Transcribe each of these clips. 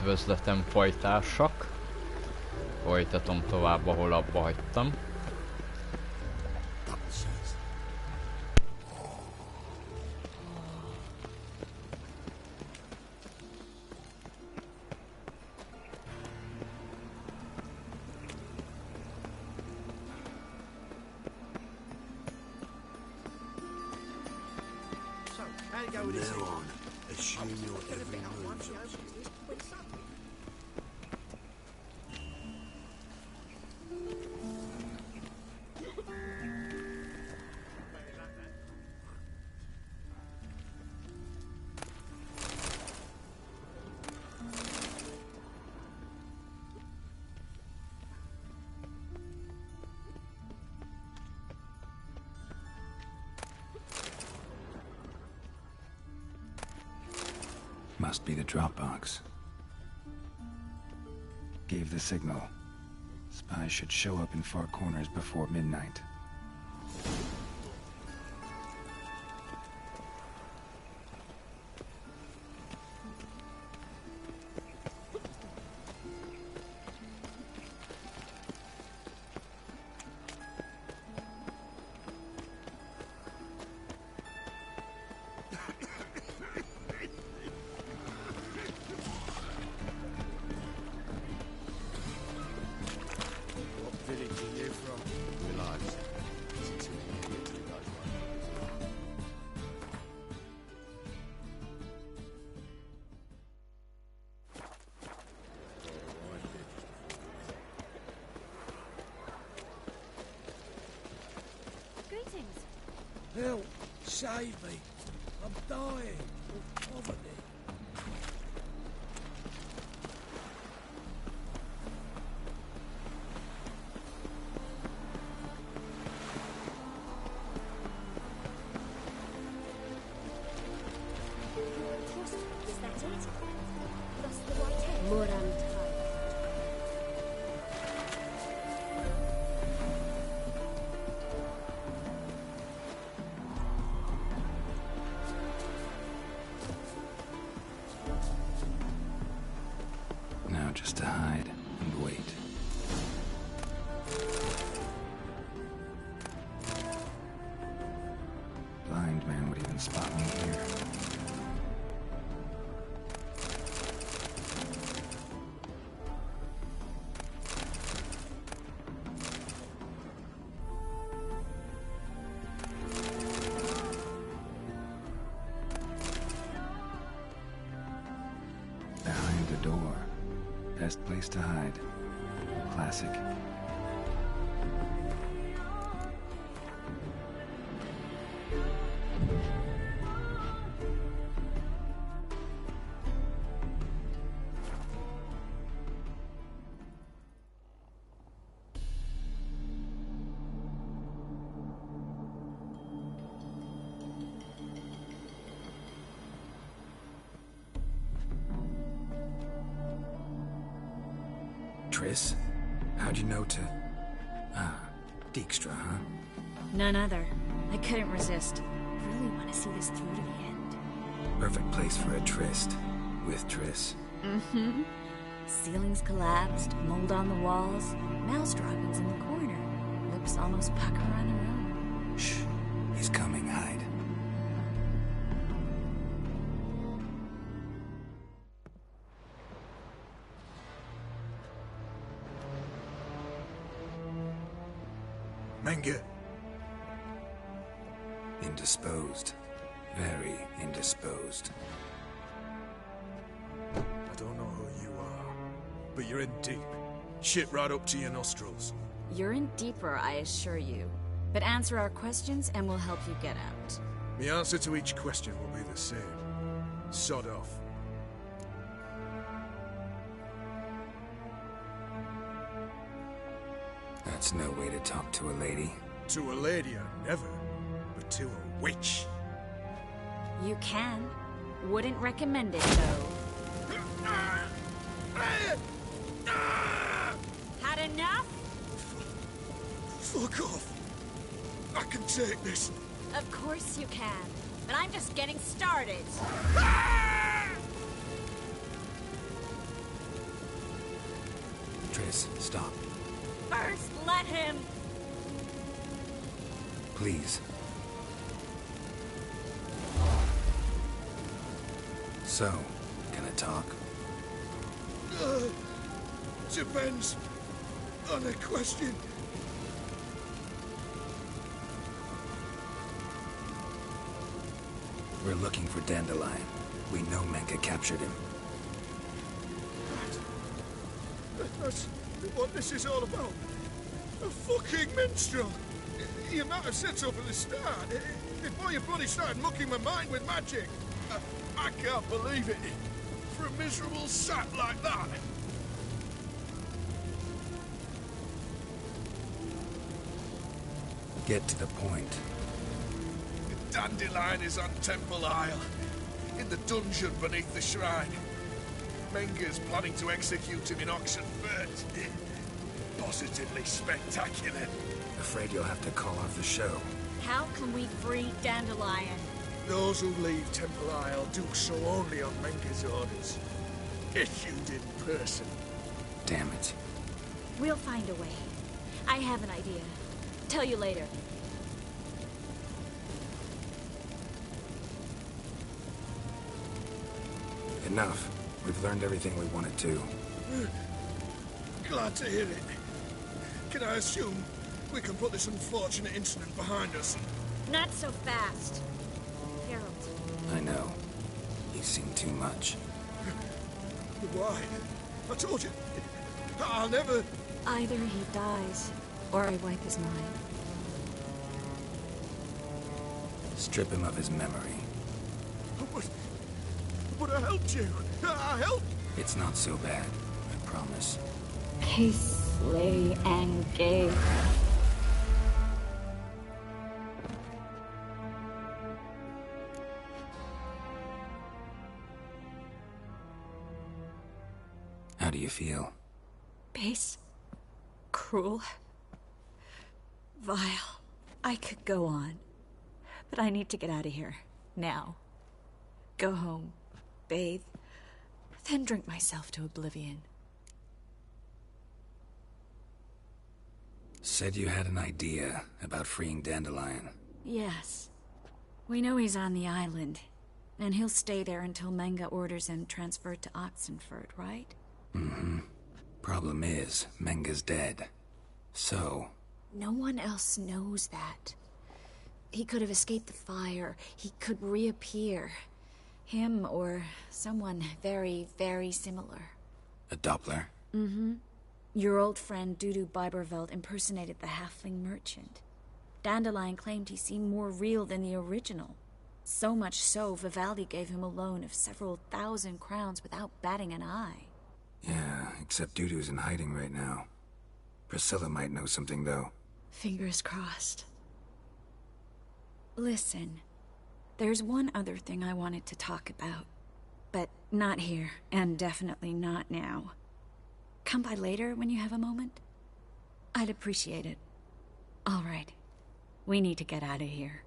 Üdvözletem, fajtársak! Folytatom tovább, ahol abba hagytam. Must be the drop box. Gave the signal. Spies should show up in far corners before midnight. Help! Save me! I'm dying of poverty. Is that it? Lost the right head? Moran. Now just to hide and wait. Blind man would even spot me here. Behind the door. Best place to hide. Classic. Triss? How'd you know to... Ah, Dijkstra, huh? None other. I couldn't resist. Really want to see this through to the end. Perfect place for a tryst. With Triss. Mm-hmm. Ceilings collapsed, mold on the walls, mouse droppings in the corner. Lips almost pucker on their own. Shh. He's coming, hide. Menge. Indisposed. Very indisposed. I don't know who you are, but you're in deep. Shit right up to your nostrils. You're in deeper, I assure you. But answer our questions and we'll help you get out. The answer to each question will be the same. Sod off. That's no way to talk to a lady. To a lady, I never. But to a witch. You can. Wouldn't recommend it, though. Had enough? Fuck off. I can take this. Of course you can. But I'm just getting started. Triss, stop. First, let him! Please. So, gonna talk? Depends on the question. We're looking for Dandelion. We know Menka captured him. That's what this is all about. A fucking minstrel. You might have said so from the start. Before you bloody started mucking my mind with magic. I can't believe it. For a miserable sap like that. Get to the point. Dandelion is on Temple Isle. In the dungeon beneath the shrine. Menga's planning to execute him in Oxenfurt. Positively spectacular. Afraid you'll have to call off the show. How can we free Dandelion? Those who leave Temple Isle do so only on Menga's orders. Issued in person. Damn it. We'll find a way. I have an idea. Tell you later. Enough. We've learned everything we wanted to. Glad to hear it. Can I assume we can put this unfortunate incident behind us? Not so fast. Harold. I know. You've seen too much. Why? I told you. I'll never... Either he dies, or I wipe his mind. Strip him of his memory. But I helped you. I helped. It's not so bad. I promise. Peace, lay, and gay. How do you feel? Base. Cruel. Vile. I could go on. But I need to get out of here. Now. Go home. Bathe. Then drink myself to oblivion. Said you had an idea about freeing Dandelion. Yes. We know he's on the island. And he'll stay there until Menga orders him transferred to Oxenfurt, right? Mm-hmm. Problem is, Menga's dead. So... No one else knows that. He could have escaped the fire. He could reappear. Him or someone very, very similar. A Doppler? Mm-hmm. Your old friend Dudu Biberveld impersonated the halfling merchant. Dandelion claimed he seemed more real than the original. So much so, Vivaldi gave him a loan of several thousand crowns without batting an eye. Yeah, except Dudu's in hiding right now. Priscilla might know something, though. Fingers crossed. Listen, there's one other thing I wanted to talk about. But not here, and definitely not now. Come by later when you have a moment? I'd appreciate it. All right. We need to get out of here.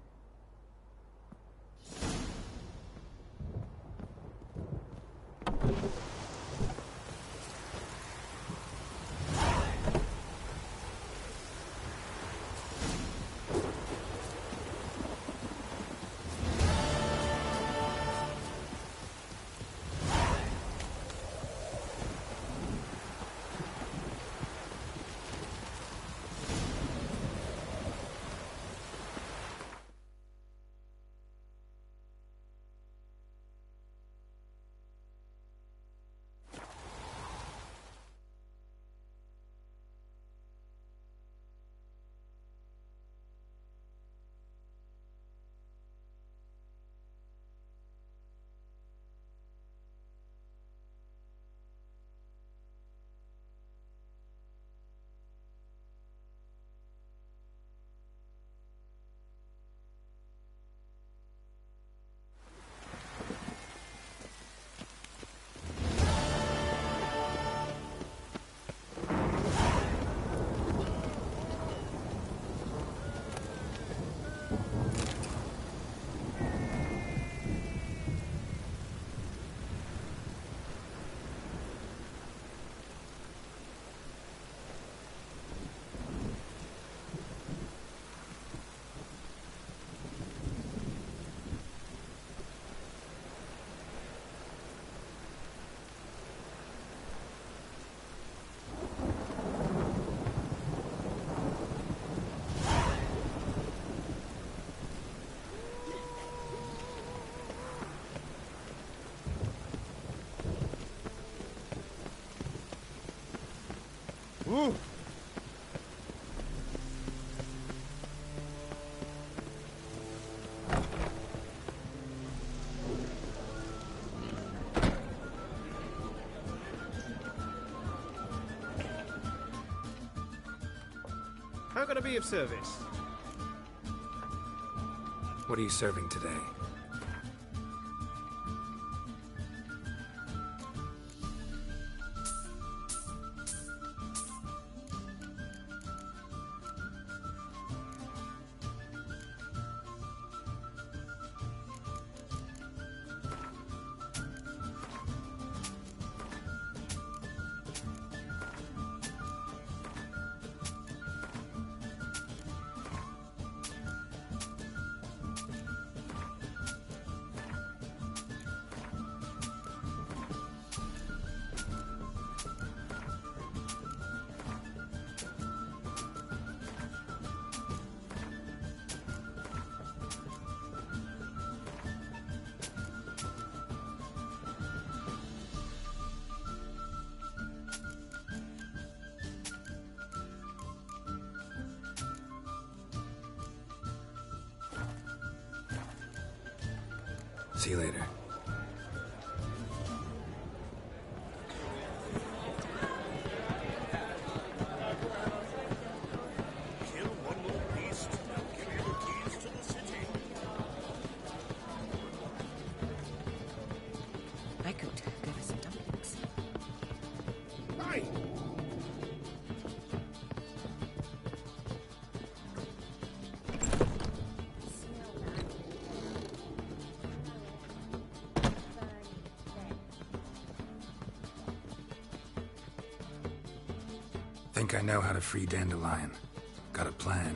Ooh. How can I be of service? What are you serving today? See you later. Kill one more beast, I'll give you the keys to the city. I could go for some dumplings. Hey! Think I know how to free Dandelion. Got a plan,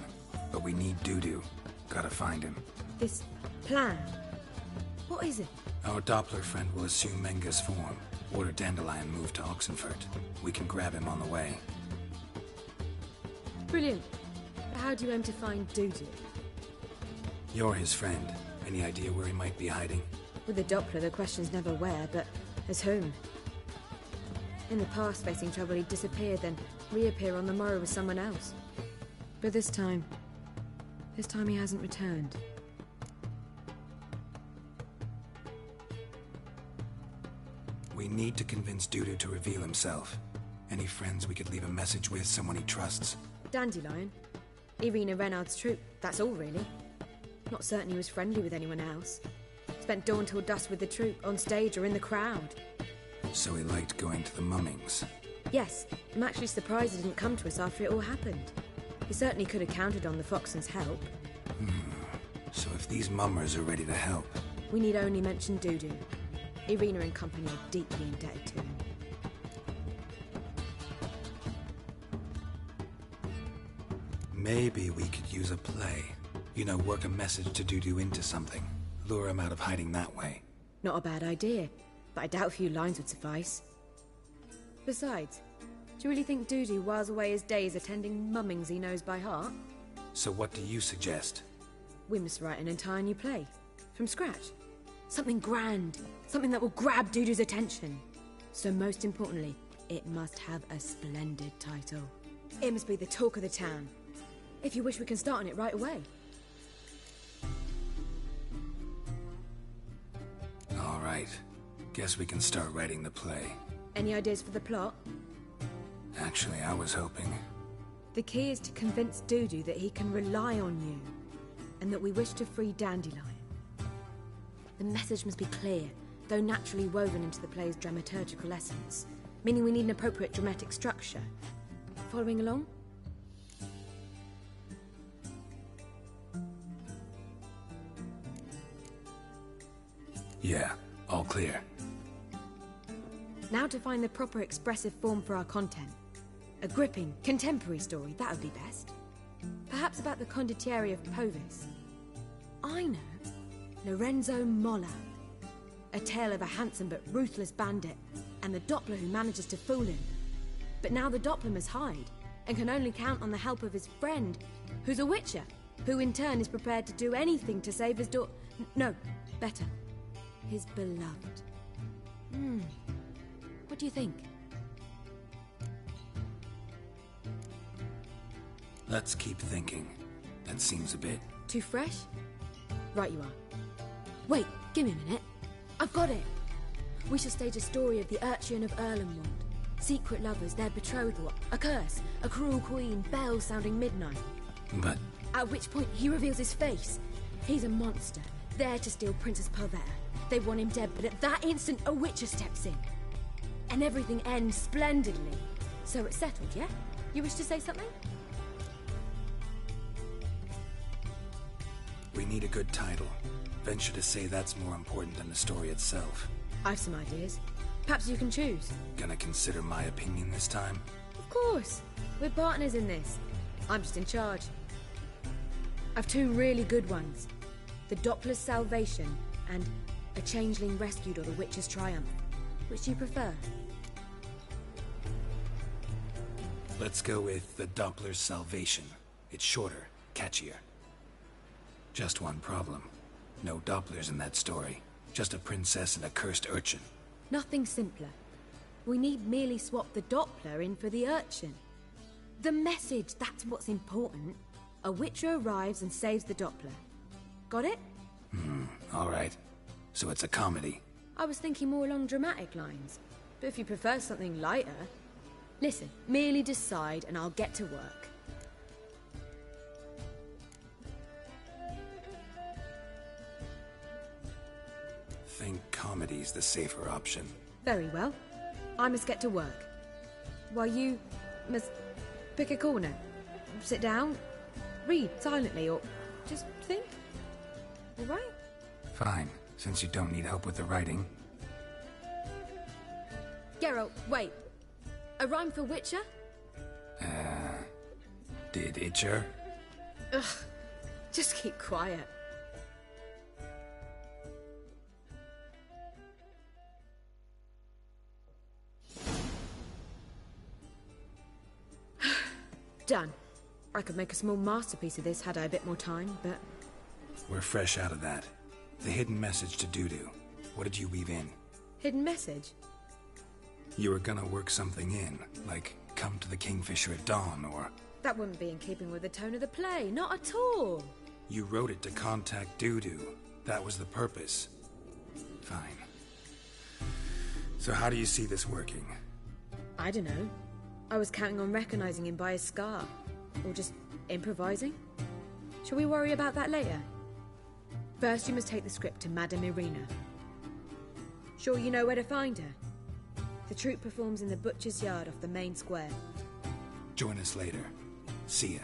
but we need Dudu. Gotta find him. This plan? What is it? Our Doppler friend will assume Menga's form. Order Dandelion move to Oxenfurt. We can grab him on the way. Brilliant. But how do you aim to find Dudu? You're his friend. Any idea where he might be hiding? With the Doppler, the question's never where, but as whom. In the past, facing trouble, he'd disappear, then reappear on the morrow with someone else. But this time he hasn't returned. We need to convince Dudu to reveal himself. Any friends we could leave a message with, someone he trusts. Dandelion? Irina Renard's troop, that's all really. Not certain he was friendly with anyone else. Spent dawn till dusk with the troop, on stage or in the crowd. So he liked going to the mummings. Yes, I'm actually surprised he didn't come to us after it all happened. He certainly could have counted on the Foxen's help. So if these mummers are ready to help, We need only mention Dudu. Irina and company are deeply indebted to him. maybe we could use a play. You know, work a message to Dudu into something. Lure him out of hiding that way. Not a bad idea, but I doubt a few lines would suffice. Besides, do you really think Dudu whiles away his days attending mummings he knows by heart? So what do you suggest? We must write an entire new play. From scratch. Something grand. Something that will grab Dudu's attention. So most importantly, it must have a splendid title. It must be the talk of the town. If you wish, we can start on it right away. All right. Guess we can start writing the play. Any ideas for the plot? Actually, I was hoping... The key is to convince Dudu that he can rely on you, and that we wish to free Dandelion. The message must be clear, though naturally woven into the play's dramaturgical essence, meaning we need an appropriate dramatic structure. Following along? Yeah, all clear. Now to find the proper expressive form for our content. A gripping, contemporary story, that would be best. Perhaps about the condottieri of Povis. I know. Lorenzo Molla. A tale of a handsome but ruthless bandit, and the Doppler who manages to fool him. But now the Doppler must hide, and can only count on the help of his friend, who's a witcher, who in turn is prepared to do anything to save his no, better. His beloved. What do you think? Let's keep thinking. That seems a bit... Too fresh? Right you are. Wait, give me a minute. I've got it! We shall stage a story of the Urchin of Erlenwald. Secret lovers, their betrothal, a curse, a cruel queen, bells sounding midnight. But... At which point he reveals his face. He's a monster, there to steal Princess Parvetta. They want him dead, but at that instant a Witcher steps in. And everything ends splendidly. So it's settled, yeah? You wish to say something? we need a good title. Venture to say that's more important than the story itself. I've some ideas. Perhaps you can choose. Gonna consider my opinion this time? Of course. We're partners in this. I'm just in charge. I've two really good ones. The Doppler's Salvation and A Changeling Rescued or the Witcher's Triumph. Which do you prefer? Let's go with The Doppler's Salvation. It's shorter, catchier. Just one problem. No Dopplers in that story. Just a princess and a cursed urchin. Nothing simpler. We need merely swap the Doppler in for the urchin. The message, that's what's important. A Witcher arrives and saves the Doppler. Got it? All right. So it's a comedy. I was thinking more along dramatic lines. But if you prefer something lighter... Listen, merely decide and I'll get to work. Think comedy's the safer option. Very well. I must get to work. While you must pick a corner. Sit down, read silently, or just think. All right? Fine, since you don't need help with the writing. Geralt, wait. A rhyme for Witcher? Did Itcher? Ugh, just keep quiet. Done. I could make a small masterpiece of this had I a bit more time, but... We're fresh out of that. The hidden message to Dudu. What did you weave in? Hidden message? You were gonna work something in, like come to the Kingfisher at dawn, or... That wouldn't be in keeping with the tone of the play, not at all. You wrote it to contact Dudu. That was the purpose. Fine. So how do you see this working? I don't know. I was counting on recognizing him by his scar. Or just improvising. Shall we worry about that later? First you must take the script to Madame Irina. Sure you know where to find her? The troupe performs in the butcher's yard off the main square. Join us later. See ya.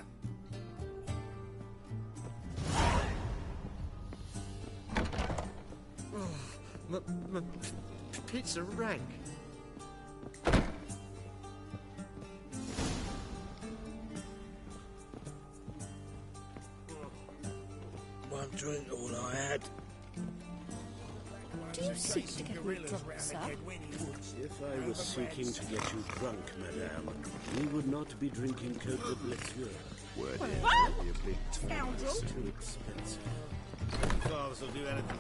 Pizza rank. One drink, all I had. Do you seek to get me drunk, sir? If I was seeking to get you drunk, madame, we would not be drinking Cote de Blessure. Word in. What? Be a big Scoundrel. It's too expensive. fathers will do anything.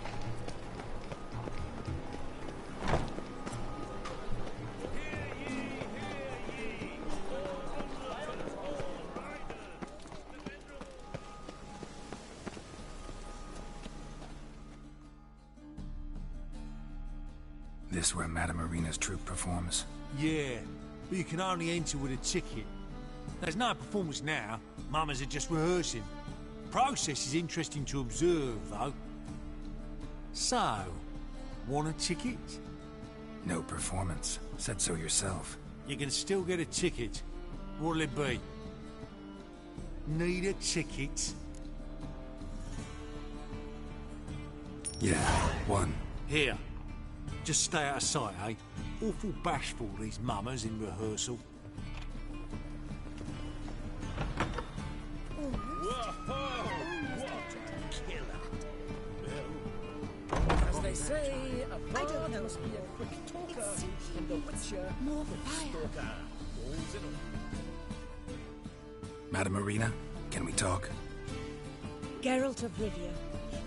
This where Madame Irina's troupe performs? Yeah, but you can only enter with a ticket. There's no performance now. Mamas are just rehearsing. Process is interesting to observe, though. So, want a ticket? No performance. Said so yourself. You can still get a ticket. What'll it be? Need a ticket? Yeah, one. Here. Just stay out of sight, eh? Awful bashful, these mamas in rehearsal. As they say, a bard must be a quick talker, and a witcher More a quick fire. stalker. Balls in all. Madame Irina, can we talk? Geralt of Rivia.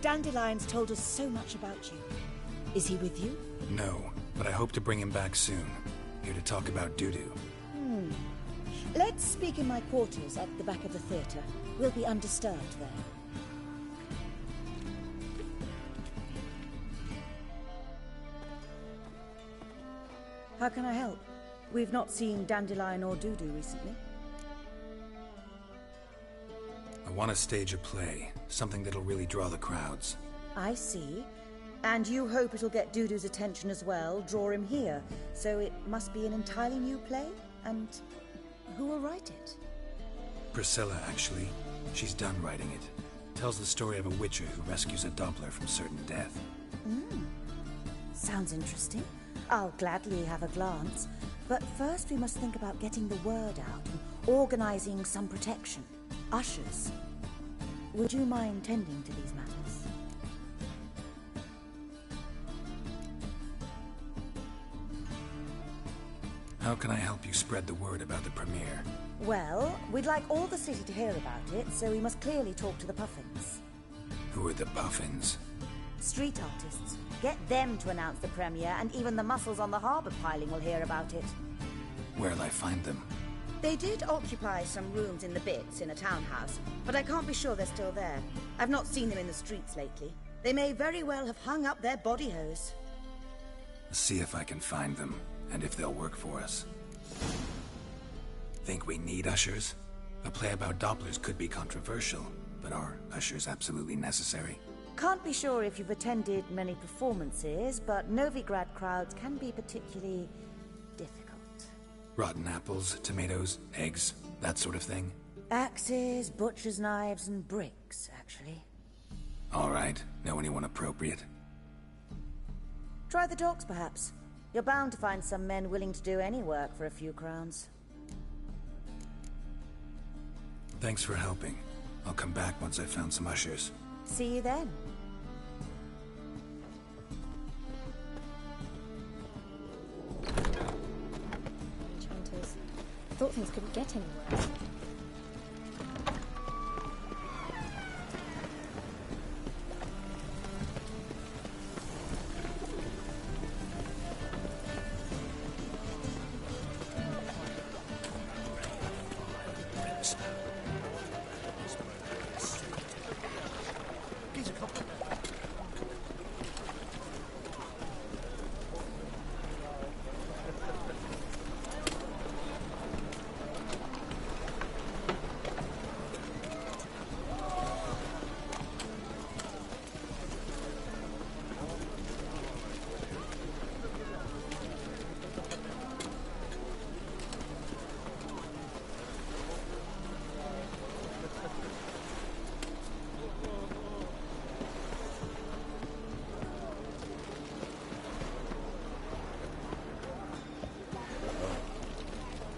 Dandelion's told us so much about you. Is he with you? No, but I hope to bring him back soon. Here to talk about Dudu. Let's speak in my quarters at the back of the theatre. We'll be undisturbed there. How can I help? We've not seen Dandelion or Dudu recently. I want to stage a play, something that'll really draw the crowds. I see. And you hope it'll get Dudu's attention as well, draw him here. So it must be an entirely new play? And who will write it? Priscilla, actually. She's done writing it. Tells the story of a witcher who rescues a Doppler from certain death. Sounds interesting. I'll gladly have a glance. But first we must think about getting the word out and organizing some protection. Ushers. Would you mind tending to these matters? How can I help you spread the word about the premiere? Well, we'd like all the city to hear about it, so we must clearly talk to the Puffins. Who are the Puffins? Street artists. Get them to announce the premiere, and even the muscles on the harbour piling will hear about it. Where'll I find them? They did occupy some rooms in the Bits in a townhouse, but I can't be sure they're still there. I've not seen them in the streets lately. They may very well have hung up their body hose. See if I can find them, and if they'll work for us. Think we need ushers? A play about Dopplers could be controversial, but are ushers absolutely necessary? Can't be sure if you've attended many performances, but Novigrad crowds can be particularly difficult. Rotten apples, tomatoes, eggs, that sort of thing? Axes, butcher's knives, and bricks, actually. All right. Know anyone appropriate? Try the docks, perhaps. You're bound to find some men willing to do any work for a few crowns. Thanks for helping. I'll come back once I've found some ushers. See you then. Chanters. I thought things couldn't get any worse.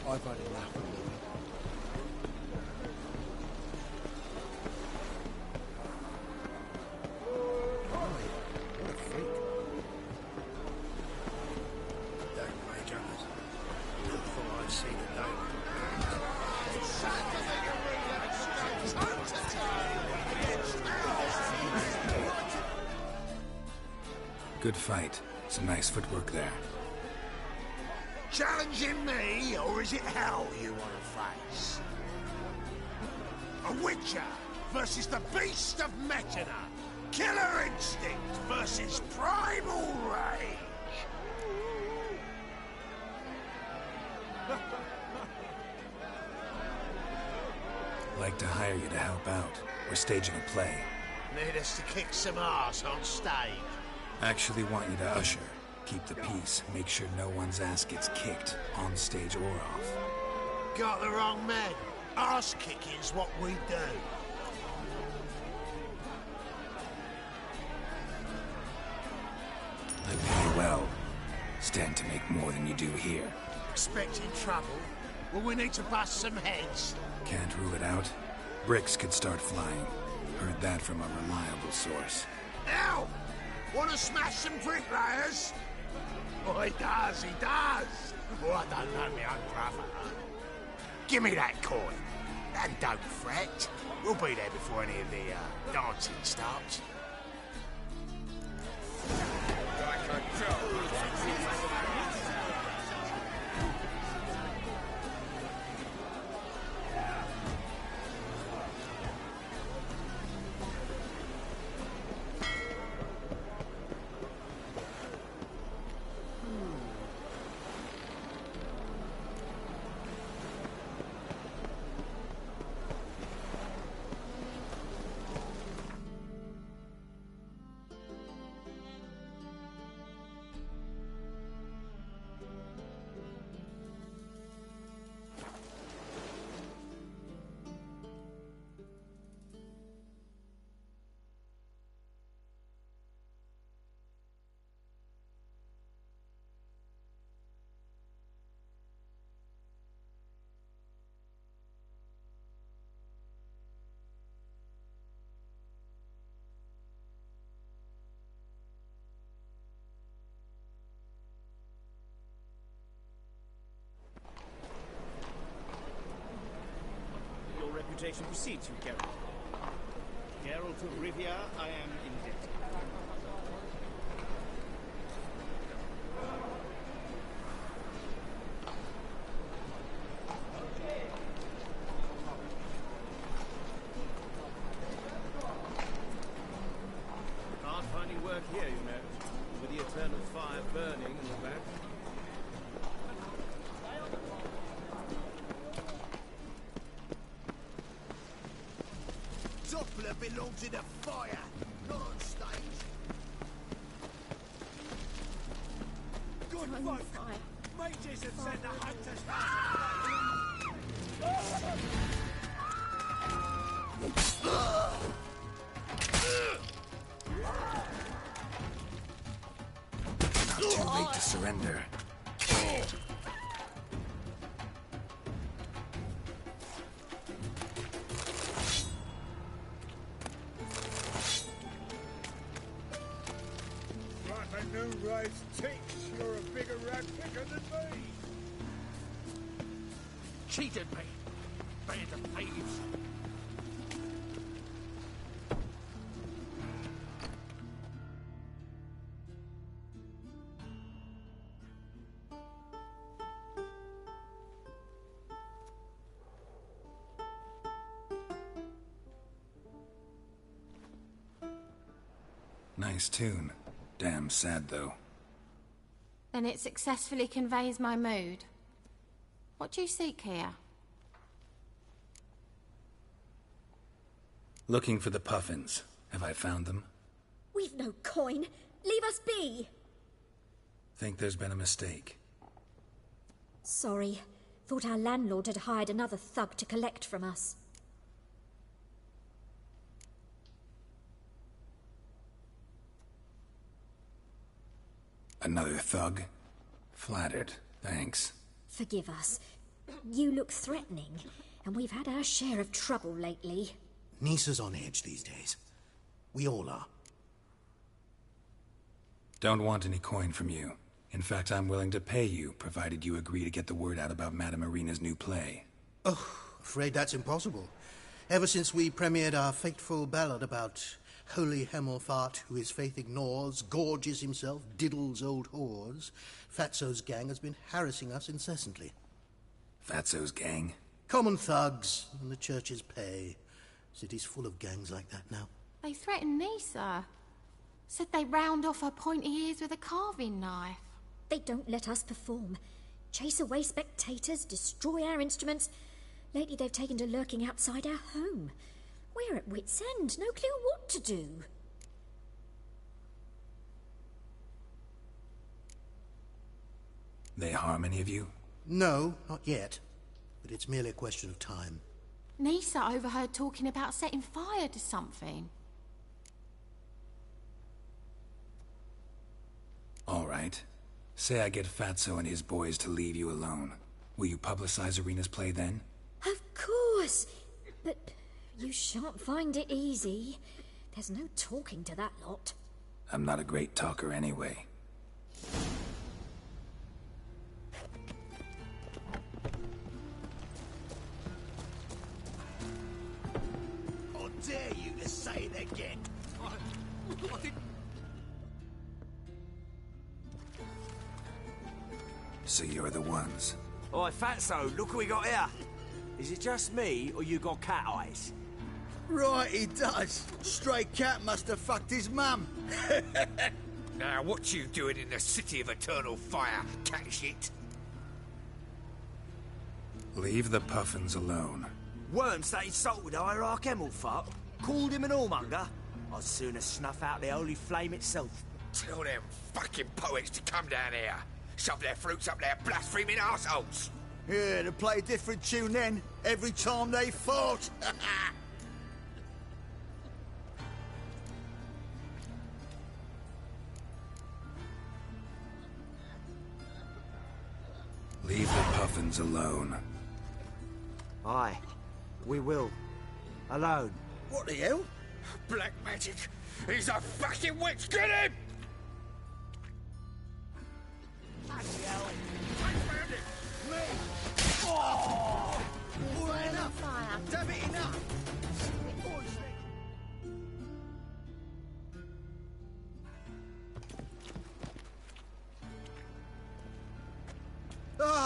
I've had enough of them. What a freak. Don't Major. Never thought I'd see the day. Good fight. Some nice footwork there. Challenging me, or is it hell you want to face? A Witcher versus the Beast of Metina. Killer instinct versus primal rage. Like to hire you to help out. We're staging a play. Need us to kick some ass on stage. Actually want you to usher. Keep the peace. Make sure no one's ass gets kicked, on stage or off. Got the wrong man. Ass kicking's what we do. I pay you well. Stand to make more than you do here. Expecting trouble? Well, we need to bust some heads. Can't rule it out. Bricks could start flying. Heard that from a reliable source. Ow! Want to smash some bricklayers? Oh, he does. Oh, I don't know my own brother. Give me that coin. And don't fret. We'll be there before any of the dancing starts. reputation precedes you, Geralt. Geralt of Rivia, I am indebted. Hard finding work here, you know, with the eternal fire burning and all that. Doppler belongs in the fire, not on stage. Good folk! Mages have sent the hunters Not too late to surrender. You're a bigger rat picker than me. cheated me. Band of thieves. Nice tune. Damn sad, though. Then it successfully conveys my mood. What do you seek here? Looking for the Puffins. Have I found them? We've no coin. Leave us be. Think there's been a mistake. Sorry. Thought our landlord had hired another thug to collect from us. Another thug? Flattered. Thanks. Forgive us. You look threatening, and we've had our share of trouble lately. Nisa's on edge these days. We all are. Don't want any coin from you. In fact, I'm willing to pay you, provided you agree to get the word out about Madame Irina's new play. Oh, afraid that's impossible. Ever since we premiered our fateful ballad about Holy Hemelfart, who his faith ignores, gorges himself, diddles old whores, Fatso's gang has been harassing us incessantly. Fatso's gang? Common thugs, in the church's pay. City's full of gangs like that now. They threatened Nisa. Said they round off her pointy ears with a carving knife. They don't let us perform. Chase away spectators, destroy our instruments. Lately they've taken to lurking outside our home. We're at wit's end, no clue what to do. They harm any of you? No, not yet. But it's merely a question of time. Nisa overheard talking about setting fire to something. All right. Say I get Fatso and his boys to leave you alone. Will you publicize Irina's play then? Of course! But you shan't find it easy. There's no talking to that lot. I'm not a great talker anyway. How dare you to say it again? I didn't... So you're the ones. Oi, Fatso, look who we got here. Is it just me, or you got cat eyes? Right, he does. Stray cat must have fucked his mum. Now, what you doing in the City of Eternal Fire, cat shit? Leave the Puffins alone. Worms that insulted Hierarch Hemelfart, called him an whoremonger. I'd sooner snuff out the holy flame itself. Tell them fucking poets to come down here. Shove their fruits up their blaspheming arseholes. Yeah, to play a different tune then, every time they fought. Leave the Puffins alone. Aye, we will. Alone. What the hell? Black magic. He's a fucking witch. Get him! Me! Oh! All right, enough! Damn it, enough!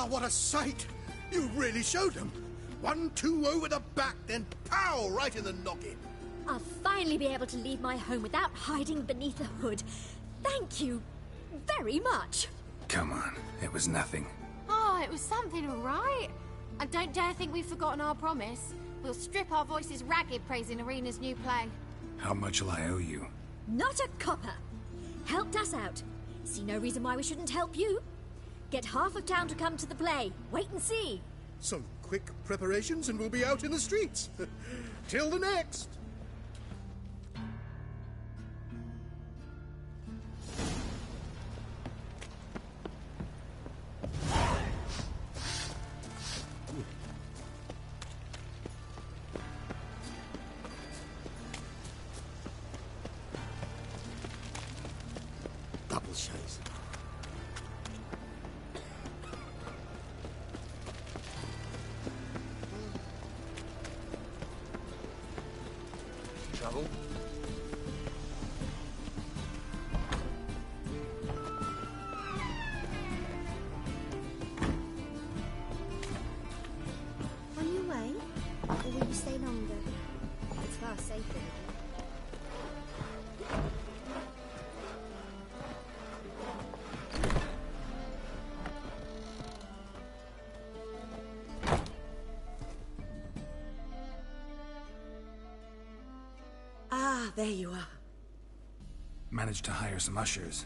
what a sight! You really showed them. 1-2 over the back, then pow! Right in the noggin. I'll finally be able to leave my home without hiding beneath a hood. Thank you very much. Come on, it was nothing. Oh, it was something, all right. And don't dare think we've forgotten our promise. We'll strip our voices ragged praising Arena's new play. How much will I owe you? Not a copper. Helped us out. See no reason why we shouldn't help you. Get half of town to come to the play. Wait and see. Some quick preparations and we'll be out in the streets. Till the next. Double shows. Trouble? On your way? Or will you stay longer? It's far safer with you. Ah, there you are. Managed to hire some ushers.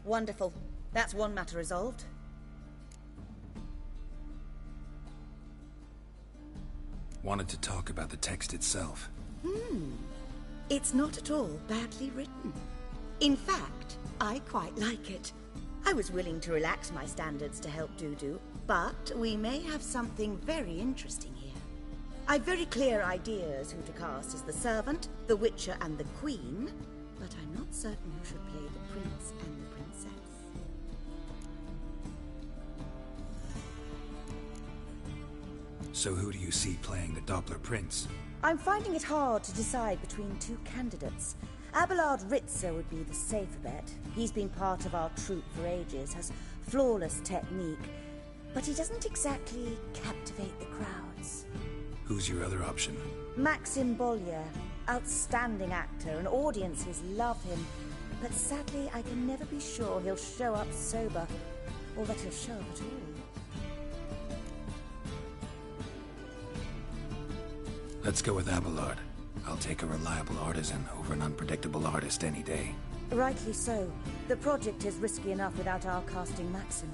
Wonderful. That's one matter resolved. Wanted to talk about the text itself. It's not at all badly written. In fact, I quite like it. I was willing to relax my standards to help Dudu, but we may have something very interesting here. I've very clear ideas who to cast as the servant, the Witcher, and the Queen, but I'm not certain who should play the prince and the princess. So who do you see playing the Doppler Prince? I'm finding it hard to decide between two candidates. Abelard Ritzer would be the safer bet. He's been part of our troupe for ages, has flawless technique, but he doesn't exactly captivate the crowds. Who's your other option? Maxim Bollier, outstanding actor, and audiences love him. But sadly, I can never be sure he'll show up sober, or that he'll show up at all. Let's go with Abelard. I'll take a reliable artisan over an unpredictable artist any day. Rightly so. The project is risky enough without our casting Maxim.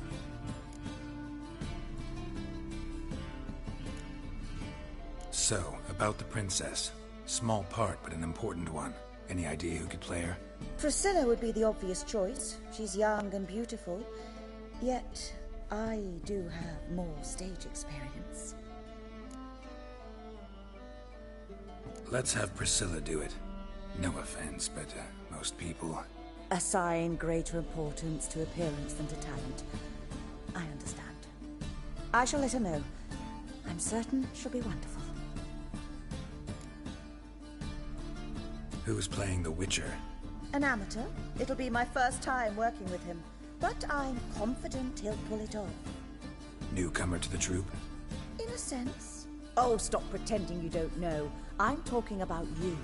So, about the princess. Small part, but an important one. Any idea who could play her? Priscilla would be the obvious choice. She's young and beautiful. Yet, I do have more stage experience. Let's have Priscilla do it. No offense, but most people... Assign greater importance to appearance than to talent. I understand. I shall let her know. I'm certain she'll be wonderful. Who's playing the Witcher? An amateur. It'll be my first time working with him. But I'm confident he'll pull it off. Newcomer to the troupe? In a sense. Oh, stop pretending you don't know. I'm talking about you.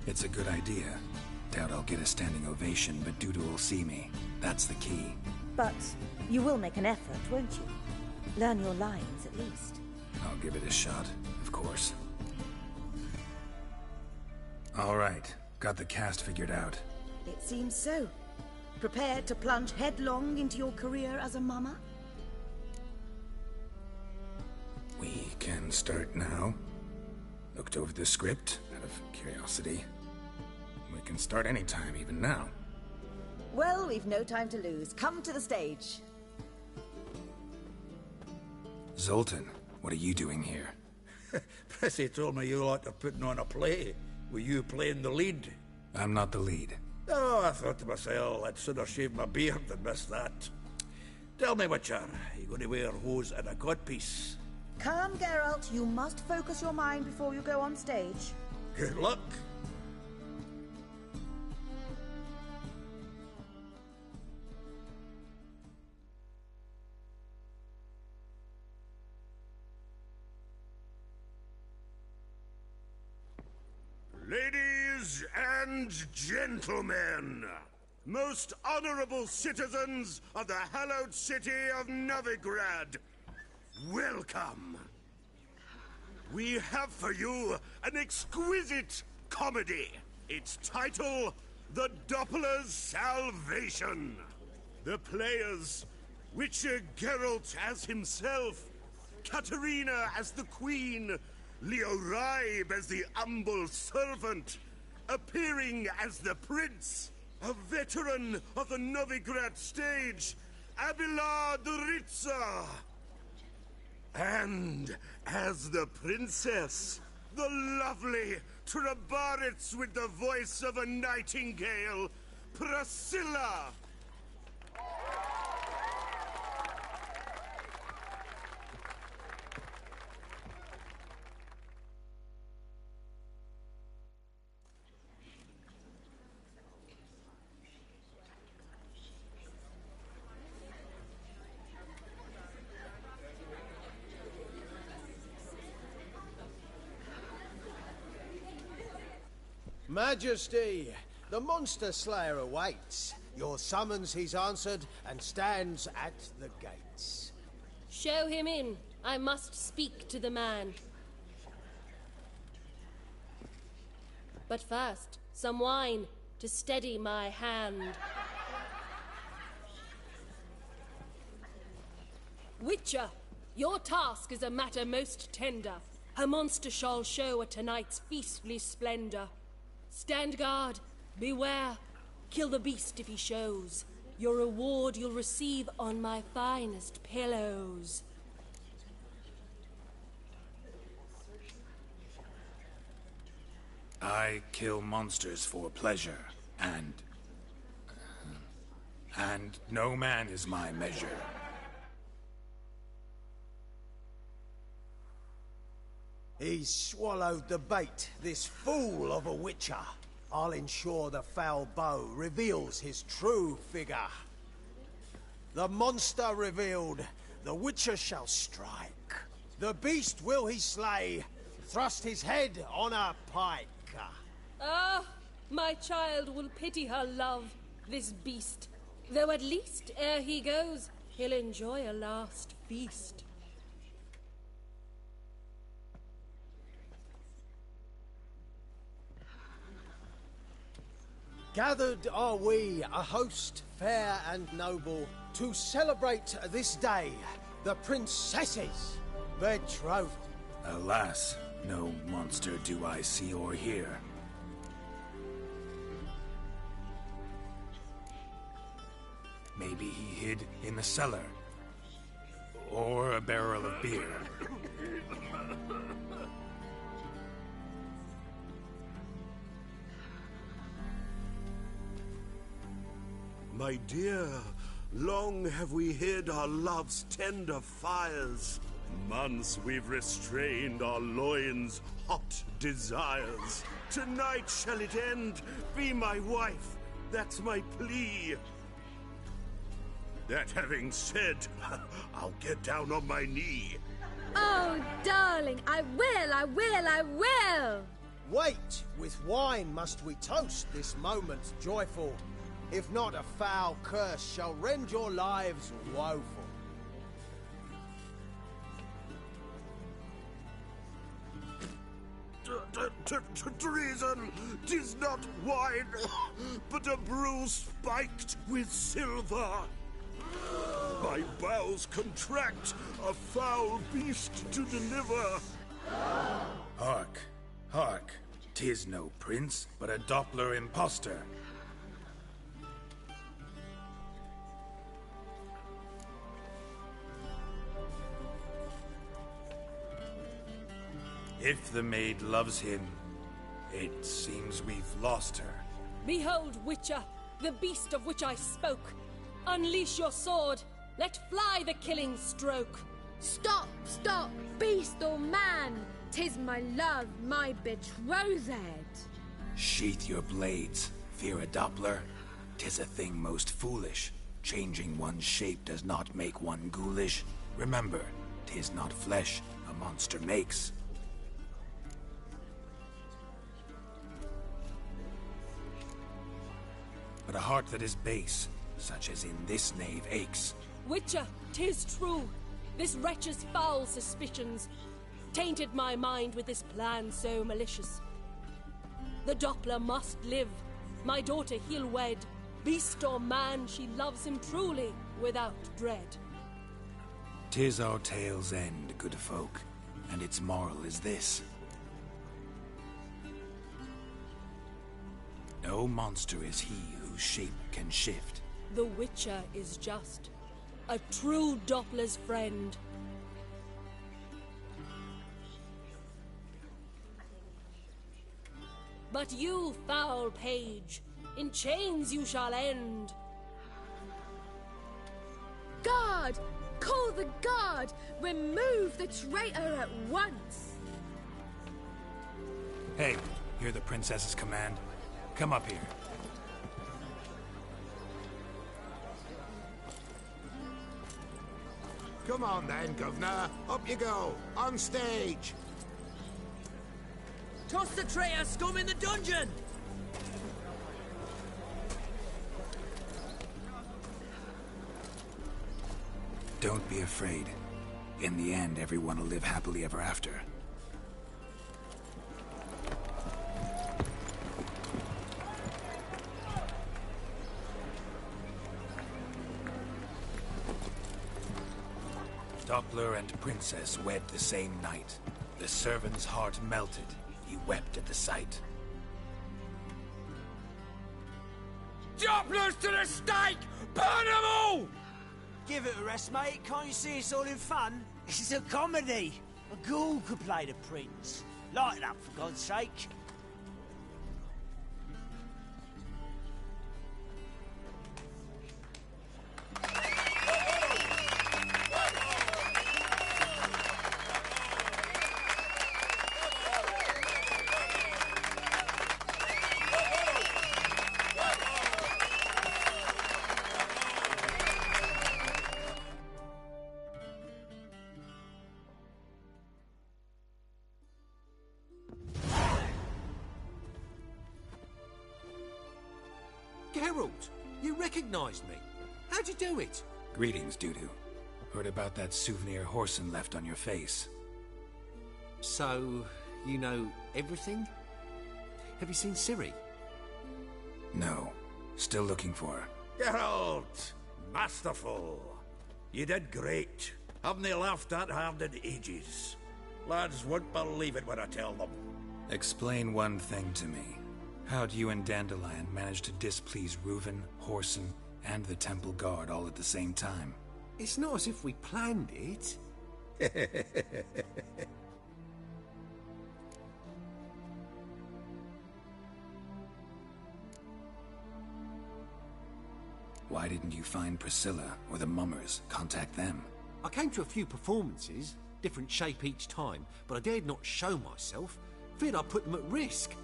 It's a good idea. Doubt I'll get a standing ovation, but Dudu will see me. That's the key. But you will make an effort, won't you? Learn your lines, at least. I'll give it a shot, of course. All right. Got the cast figured out. It seems so. Prepared to plunge headlong into your career as a mama? We can start now. Looked over the script, out of curiosity. We can start anytime, even now. Well, we've no time to lose. Come to the stage. Zoltan, what are you doing here? Prissy told me you lot are putting on a play. Were you playing the lead? I'm not the lead. Oh, I thought to myself, I'd sooner shave my beard than miss that. Tell me, Witcher, you going to wear hose and a codpiece? Calm, Geralt. You must focus your mind before you go on stage. Good luck. Ladies and gentlemen, most honorable citizens of the hallowed city of Novigrad, welcome. We have for you an exquisite comedy. Its title, The Doppler's Salvation. The players, Witcher Geralt as himself, Katarina as the Queen, Leo Raib as the humble servant, appearing as the Prince, a veteran of the Novigrad stage, Abelard Ritza. And as the Princess, the lovely Trabaritz with the voice of a nightingale, Priscilla. Majesty, the Monster Slayer awaits. Your summons he's answered and stands at the gates. Show him in. I must speak to the man. But first, some wine to steady my hand. Witcher, your task is a matter most tender. A monster shall show at tonight's feastly splendor. Stand guard, beware, kill the beast if he shows. Your reward you'll receive on my finest pillows. I kill monsters for pleasure, and no man is my measure. He's swallowed the bait, this fool of a Witcher. I'll ensure the foul bow reveals his true figure. The monster revealed, the Witcher shall strike. The beast will he slay, thrust his head on a pike. Ah, my child will pity her love, this beast. Though at least, ere he goes, he'll enjoy a last feast. Gathered are we, a host fair and noble, to celebrate this day, the princess's betrothal. Alas, no monster do I see or hear. Maybe he hid in the cellar. Or a barrel of beer. My dear, long have we hid our love's tender fires. Months we've restrained our loins' hot desires. Tonight shall it end, be my wife, that's my plea. That having said, I'll get down on my knee. Oh, darling, I will! Wait, with wine must we toast this moment joyful. If not, a foul curse shall rend your lives woeful. Treason! 'Tis not wine, but a brew spiked with silver. My bowels contract, a foul beast to deliver. Hark, hark. 'Tis no prince, but a Doppler impostor. If the maid loves him, it seems we've lost her. Behold, Witcher, the beast of which I spoke. Unleash your sword. Let fly the killing stroke. Stop, beast or man! 'Tis my love, my betrothed. Sheath your blades, fear a Doppler. 'Tis a thing most foolish. Changing one's shape does not make one ghoulish. Remember, 'tis not flesh a monster makes. But a heart that is base, such as in this knave aches. Witcher, 'tis true. This wretch's foul suspicions tainted my mind with this plan so malicious. The Doppler must live. My daughter he'll wed. Beast or man, she loves him truly, without dread. 'Tis our tale's end, good folk, and its moral is this. No monster is he whose shape can shift. The Witcher is just a true Doppler's friend. But you, foul page, in chains you shall end. Guard! Call the guard! Remove the traitor at once! Hey, hear the princess's command? Come up here. Come on then, Governor. Up you go. On stage. Toss the traitor scum in the dungeon! Don't be afraid. In the end, everyone will live happily ever after. Doppler and Princess wed the same night. The servant's heart melted. He wept at the sight. Dopplers to the stake! Burn them all! Give it a rest, mate. Can't you see it's all in fun? This is a comedy. A ghoul could play the prince. Lighten up, for God's sake. Geralt, you recognized me. How'd you do it? Greetings, Dudu. Heard about that souvenir Whoreson left on your face. So, you know everything? Have you seen Ciri? No. Still looking for her. Geralt! Masterful. You did great. Haven't they laughed that hard in ages? Lads won't believe it when I tell them. Explain one thing to me. How'd you and Dandelion manage to displease Reuven, Whoreson, and the Temple Guard all at the same time? It's not as if we planned it. Why didn't you find Priscilla or the Mummers? Contact them. I came to a few performances, different shape each time, but I dared not show myself. Feared I'd put them at risk.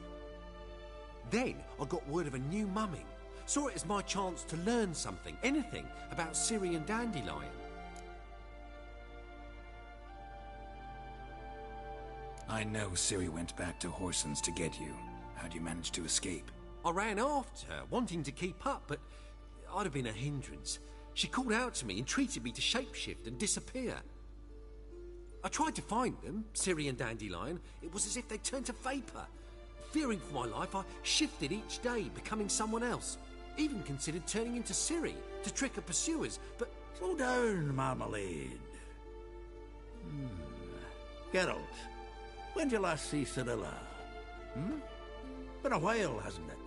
Then I got word of a new mumming. Saw it as my chance to learn something, anything, about Ciri and Dandelion. I know Ciri went back to Whoreson's to get you. How'd you manage to escape? I ran after her, wanting to keep up, but I'd have been a hindrance. She called out to me, entreated me to shapeshift and disappear. I tried to find them, Ciri and Dandelion. It was as if they'd turned to vapour. Fearing for my life, I shifted each day, becoming someone else. Even considered turning into Ciri to trick her pursuers, but... Slow down, Marmalade. Geralt, when did you last see Cirilla? Been a while, hasn't it?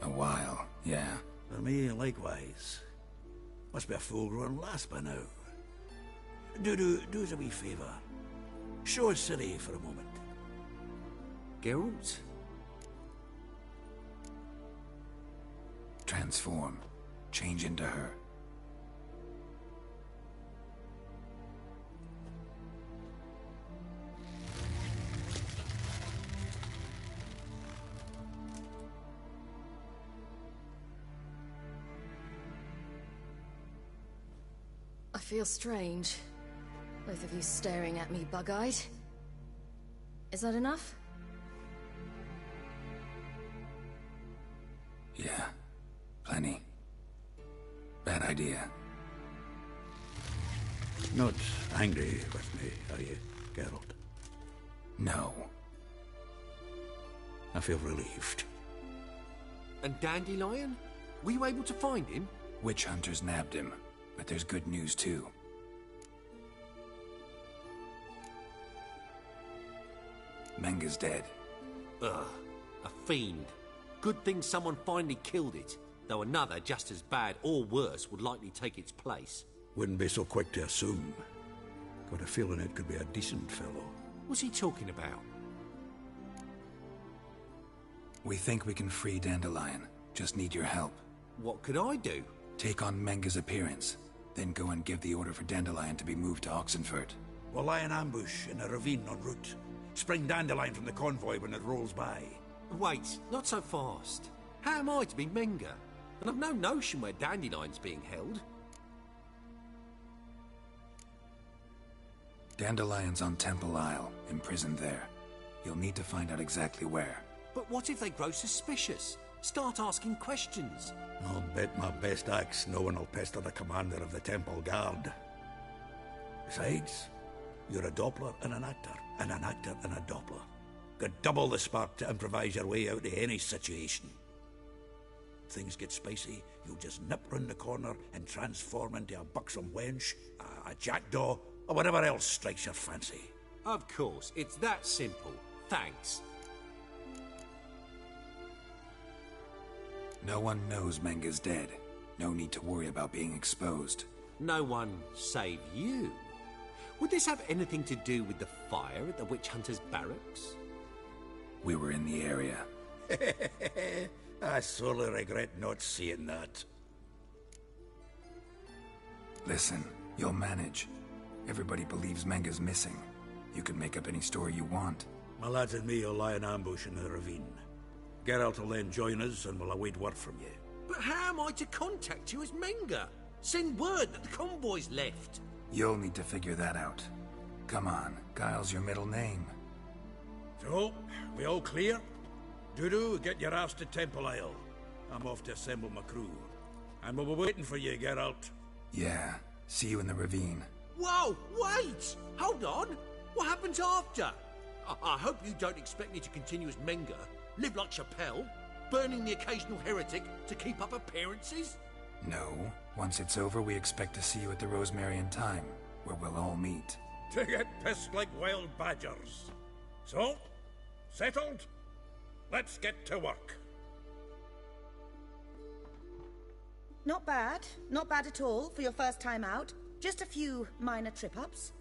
A while, yeah. For me, likewise. Must be a full-grown lass by now. Do us a wee favour. Show us Ciri for a moment. Geralt? Transform. Change into her. feel strange. Both of you staring at me bug-eyed. Is that enough? Yeah, plenty. Bad idea. Not angry with me, are you, Geralt? No. I feel relieved. And Dandelion? Were you able to find him? Witch hunters nabbed him, but there's good news too. Menga's dead. Ugh, a fiend. Good thing someone finally killed it, though another just as bad or worse would likely take its place. Wouldn't be so quick to assume. Got a feeling it could be a decent fellow. What's he talking about? We think we can free Dandelion. Just need your help. What could I do? Take on Menga's appearance, then go and give the order for Dandelion to be moved to Oxenfurt. We'll lie in ambush in a ravine en route. Spring Dandelion from the convoy when it rolls by. Wait, not so fast. How am I to be Menga? And I've no notion where Dandelion's being held. Dandelion's on Temple Isle, imprisoned there. You'll need to find out exactly where. But what if they grow suspicious? Start asking questions. I'll bet my best axe no one will pester the commander of the Temple Guard. Besides, you're a Doppler and an actor and a Doppler. Got double the spark to improvise your way out of any situation. Things get spicy, you'll just nip round the corner and transform into a buxom wench, a jackdaw, or whatever else strikes your fancy. Of course, it's that simple. Thanks. No one knows Menga's dead. No need to worry about being exposed. No one save you. Would this have anything to do with the fire at the Witch Hunters' barracks? We were in the area. I sorely regret not seeing that. Listen, you'll manage. Everybody believes Menga's missing. You can make up any story you want. My lads and me will lie in ambush in the ravine. Geralt will then join us and we'll await word from you. But how am I to contact you as Menga? Send word that the convoy's left. You'll need to figure that out. Come on, Guile's your middle name. So, we all clear? Dudu, get your ass to Temple Isle. I'm off to assemble my crew. And we'll be waiting for you, Geralt. Yeah, see you in the ravine. Whoa, wait! Hold on! What happens after? I hope you don't expect me to continue as Menga, live like Chappelle, burning the occasional heretic to keep up appearances? No. Once it's over, we expect to see you at the Rosemary in Time, where we'll all meet. To get pissed like wild badgers. So, settled? Let's get to work. Not bad. Not bad at all for your first time out. Just a few minor trip-ups.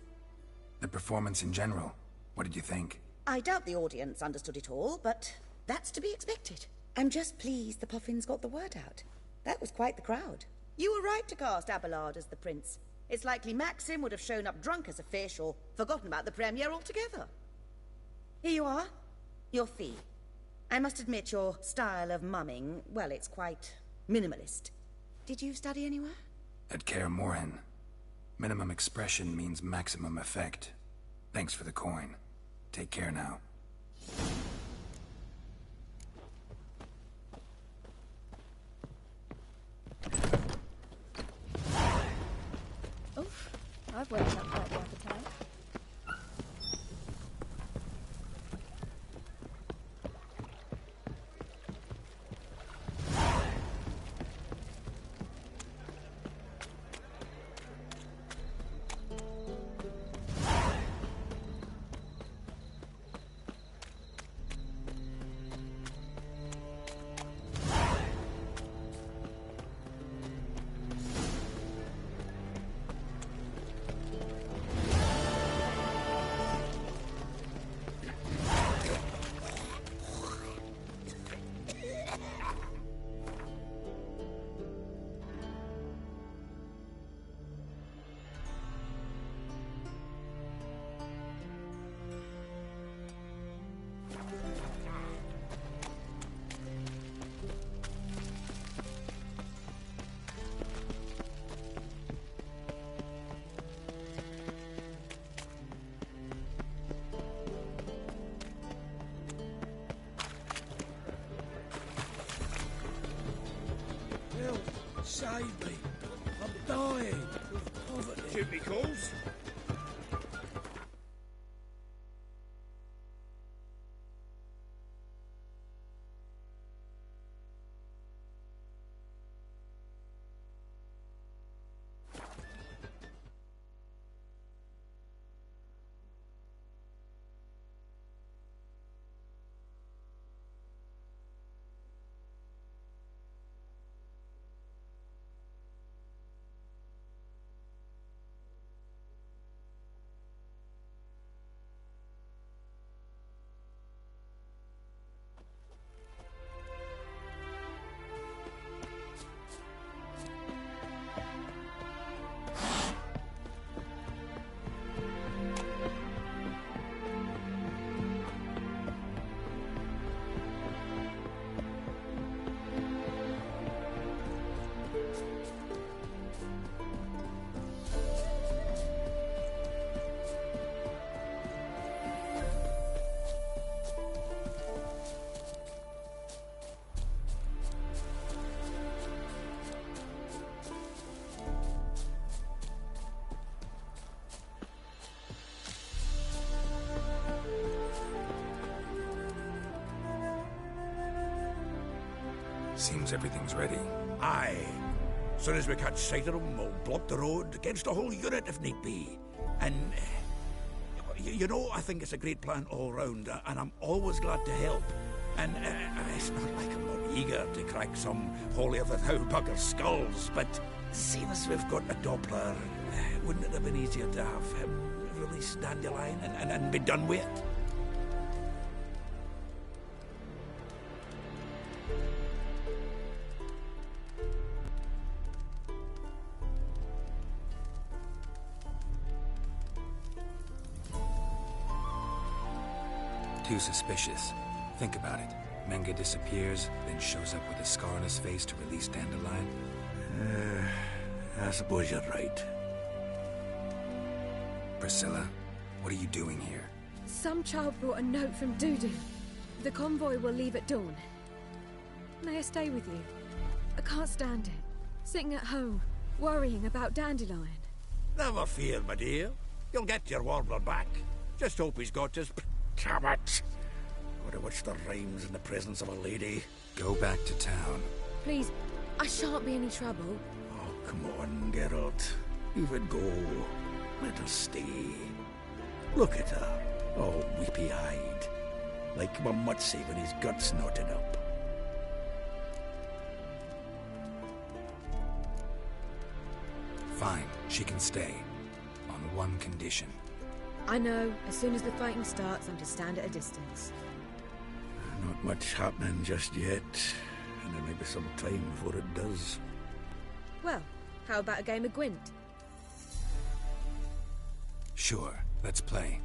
The performance in general, what did you think? I doubt the audience understood it all, but that's to be expected. I'm just pleased the Puffins got the word out. That was quite the crowd. You were right to cast Abelard as the prince. It's likely Maxim would have shown up drunk as a fish or forgotten about the premiere altogether. Here you are. Your fee. I must admit your style of mumming, well, it's quite minimalist. Did you study anywhere? At Kaer Morhen. Minimum expression means maximum effect. Thanks for the coin. Take care now. Oof, I've worked up quite the appetite. Help! Save me! I'm dying of poverty. Duty calls. Seems everything's ready. Aye. Soon as we catch sight of them, we'll block the road against the whole unit if need be. And, you know, I think it's a great plan all round, and I'm always glad to help. And it's not like I'm not eager to crack some holier-than-thou bugger's skulls, but seeing as we've got a Doppler, wouldn't it have been easier to have him release Dandelion and be done with it? Too suspicious. Think about it. Menga disappears, then shows up with a scar on his face to release Dandelion. I suppose you're right. Priscilla, what are you doing here? Some child brought a note from Dudu. The convoy will leave at dawn. May I stay with you? I can't stand it. Sitting at home, worrying about Dandelion. Never fear, my dear. You'll get your warbler back. Just hope he's got his... Damn it! Gotta watch the rhymes in the presence of a lady. Go back to town. Please, I shan't be any trouble. Oh, come on, Geralt. Leave it go. Let her stay. Look at her, all weepy-eyed. Like Mamutsi when his guts knotted up. Fine, she can stay. On one condition. I know, as soon as the fighting starts, I'm to stand at a distance. Not much happening just yet, and there may be some time before it does. Well, how about a game of Gwent? Sure, let's play.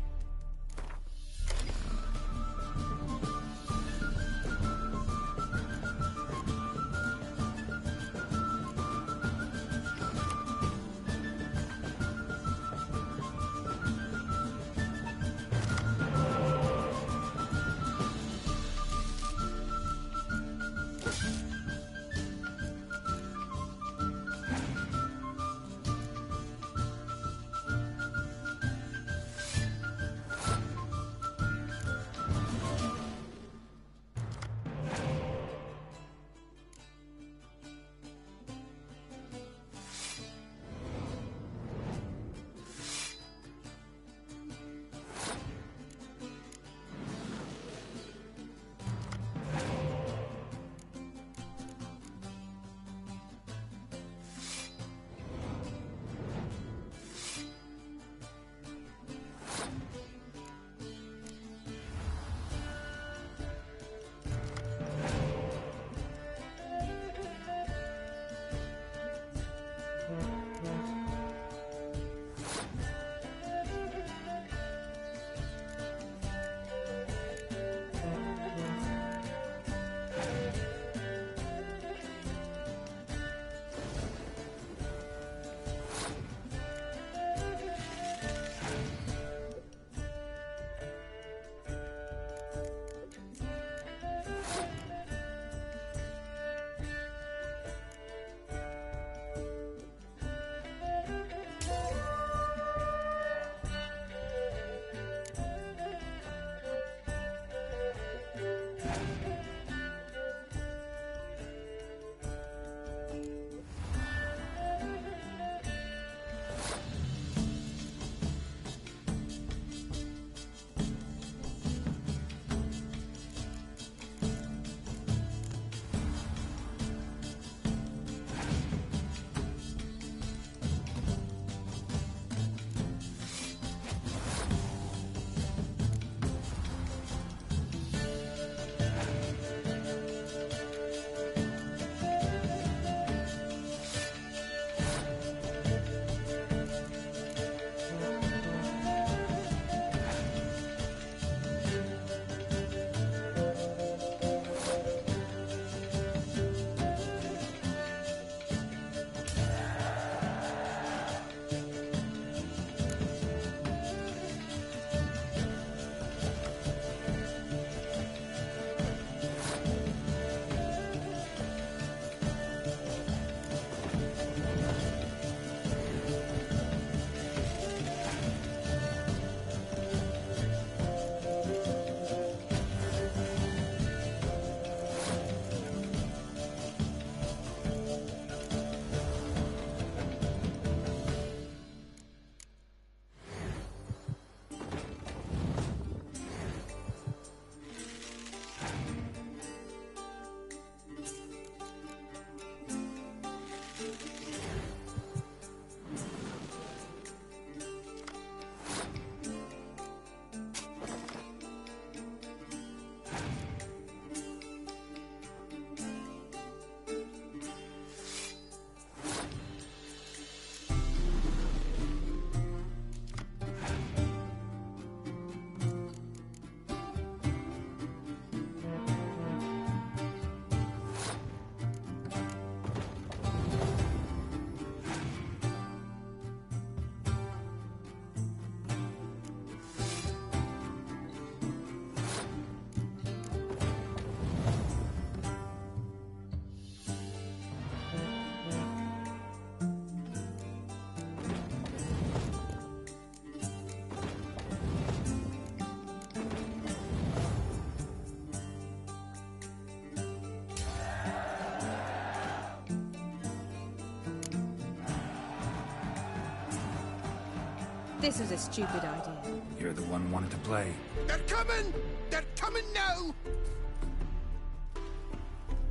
This was a stupid idea. You're the one who wanted to play. They're coming! They're coming now!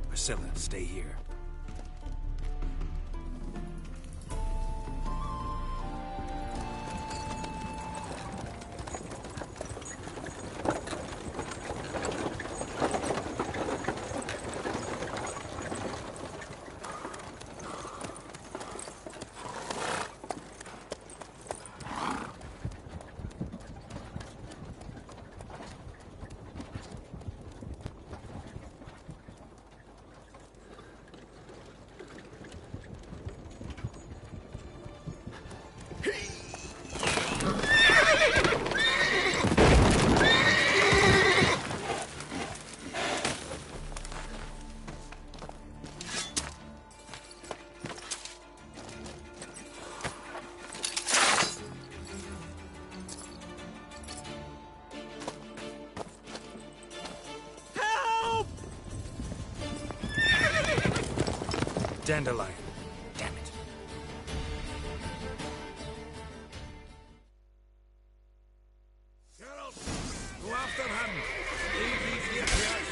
Priscilla, stay here. Dandelion. Damn it. Geralt, go after him. Leave these here to us.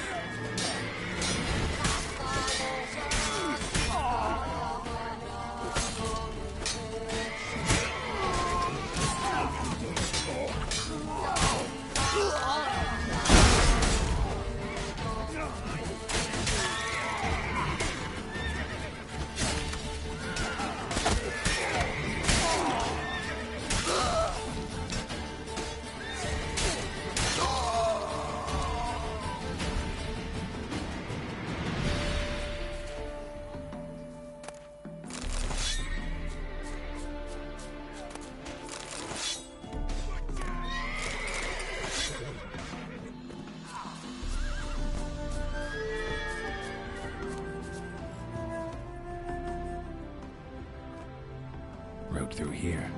Road through here.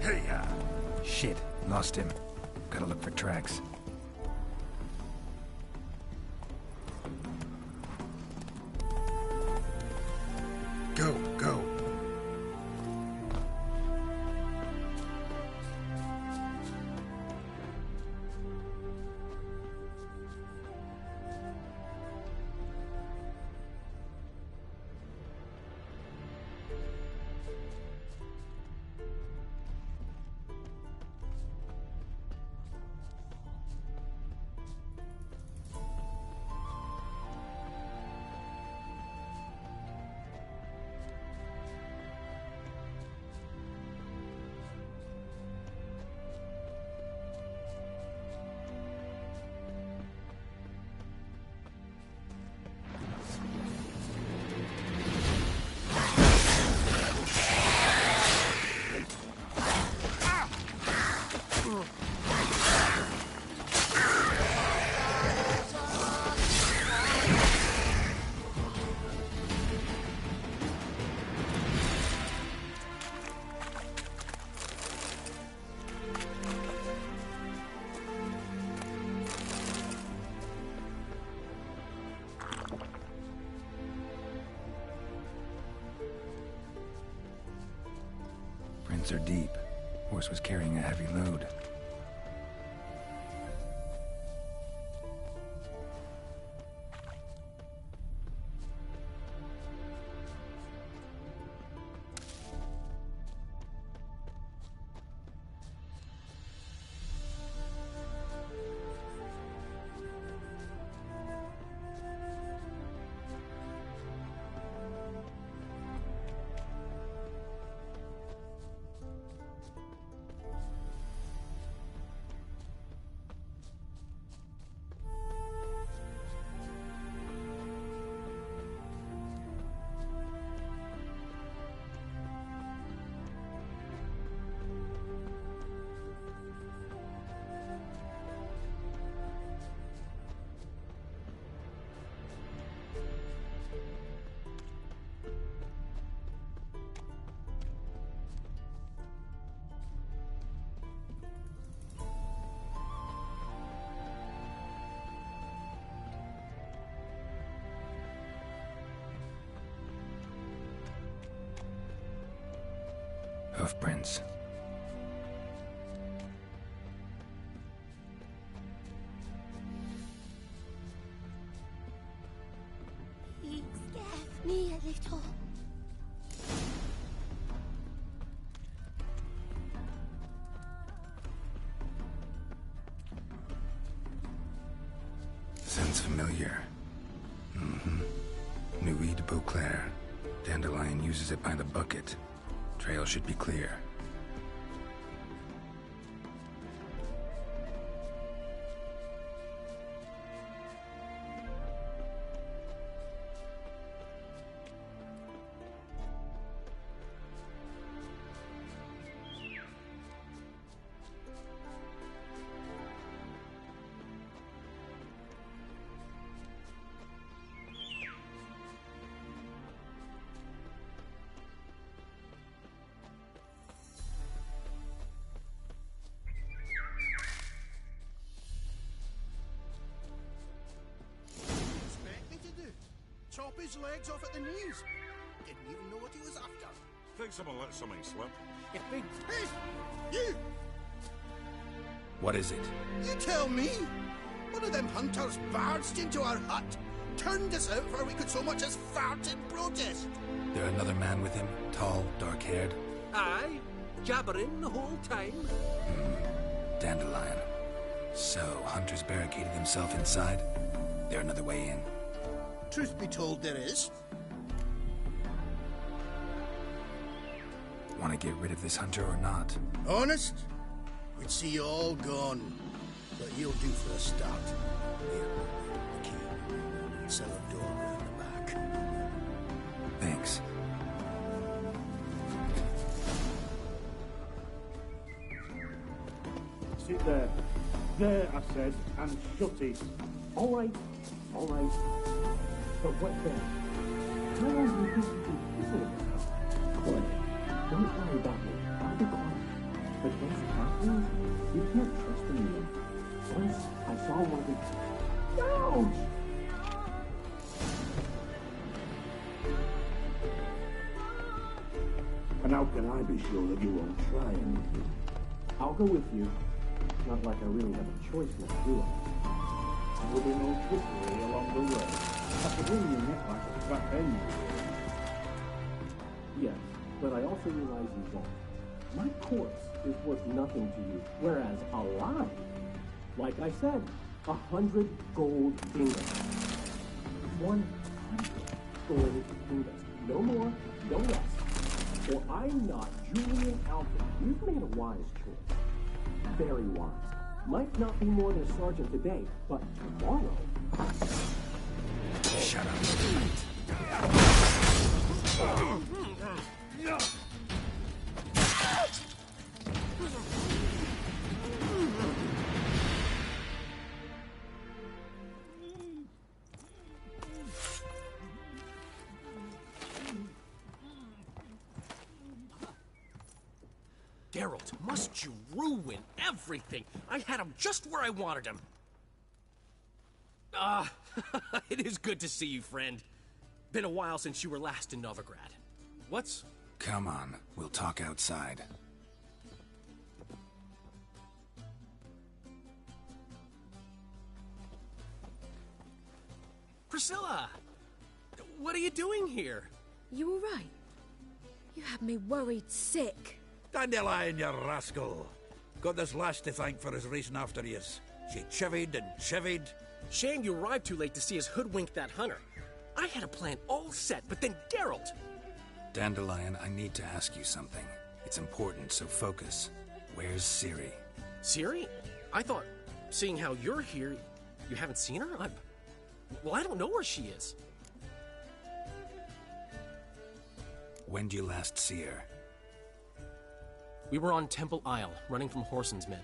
Hey-ya! Shit, lost him. Gotta look for tracks. Go, go. Prints are deep. Horse was carrying a heavy load. Hoofprints. me a little. Sounds familiar. Nuit de Beauclair. Dandelion uses it by the bucket. Trail should be clear. Chop his legs off at the knees. Didn't even know what he was after. Think someone let something slip? You think... Hey! You! What is it? You tell me! One of them hunters barged into our hut, turned us out before we could so much as fart in protest. There another man with him? Tall, dark-haired? Aye, jabbering the whole time. Dandelion. So, hunters barricaded themselves inside? There another way in? Truth be told, there is. Want to get rid of this hunter or not? Honest? We'd see you all gone. But he'll do for a start. Here, the key. Cellar door in the back. Thanks. Sit there. There, I said, and shut it. All right. All right. But what then? How long do you think you can fizzle it now? Quiet. Don't worry about me. I'll be quiet. But what's happening? You can't trust me. Once I saw one of the... Ouch! And how can I be sure that you won't try anything? I'll go with you. Not like I really have a choice now, do I? There will be no trickery along the way. After bringing your neck like a fat end. Yes, but I also realize you won't. My corpse is worth nothing to you, whereas alive, like I said, 100 gold ingots. 100 gold ingots. No more, no less. Or I'm not Julian Alfred. You've made a wise choice. Very wise. Might not be more than a sergeant today, but tomorrow... Shut up. Geralt, must you ruin everything? I had him just where I wanted him. It is good to see you, friend. Been a while since you were last in Novigrad. What's... Come on, we'll talk outside. Priscilla! What are you doing here? You all right? You had me worried sick. Dandelion, you rascal. Got this lass to thank for his racing after yous. She chivied and chivied. Shame you arrived too late to see us hoodwink that hunter. I had a plan all set, but then Geralt... Dandelion, I need to ask you something. It's important, so focus. Where's Ciri? Ciri? I thought, seeing how you're here, you haven't seen her? Well, I don't know where she is. When'd you last see her? We were on Temple Isle, running from Whoreson's men.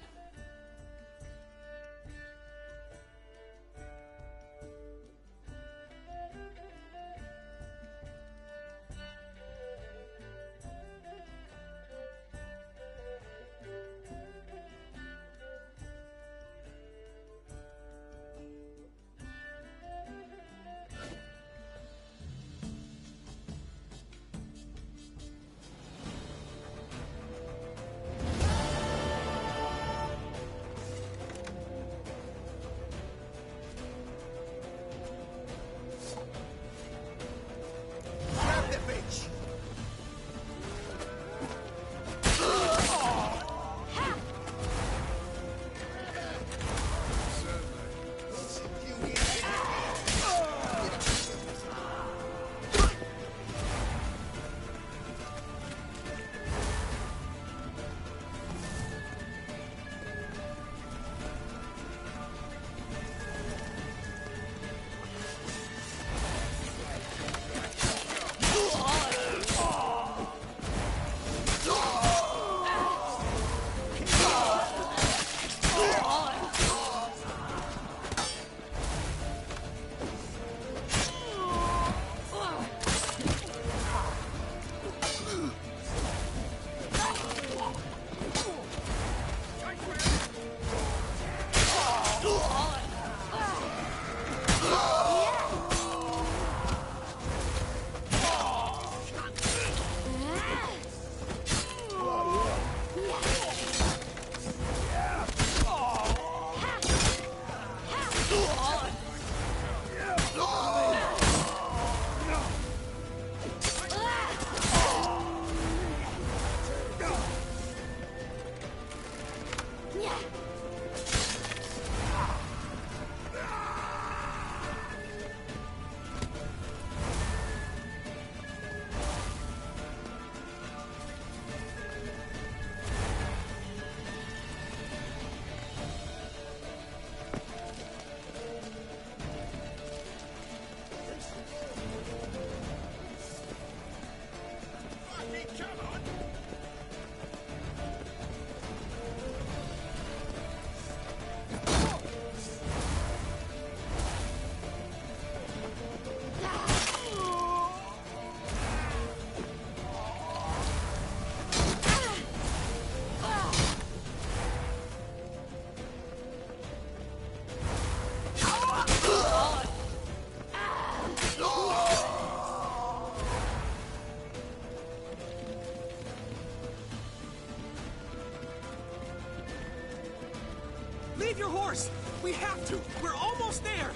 Leave your horse! We have to! We're almost there!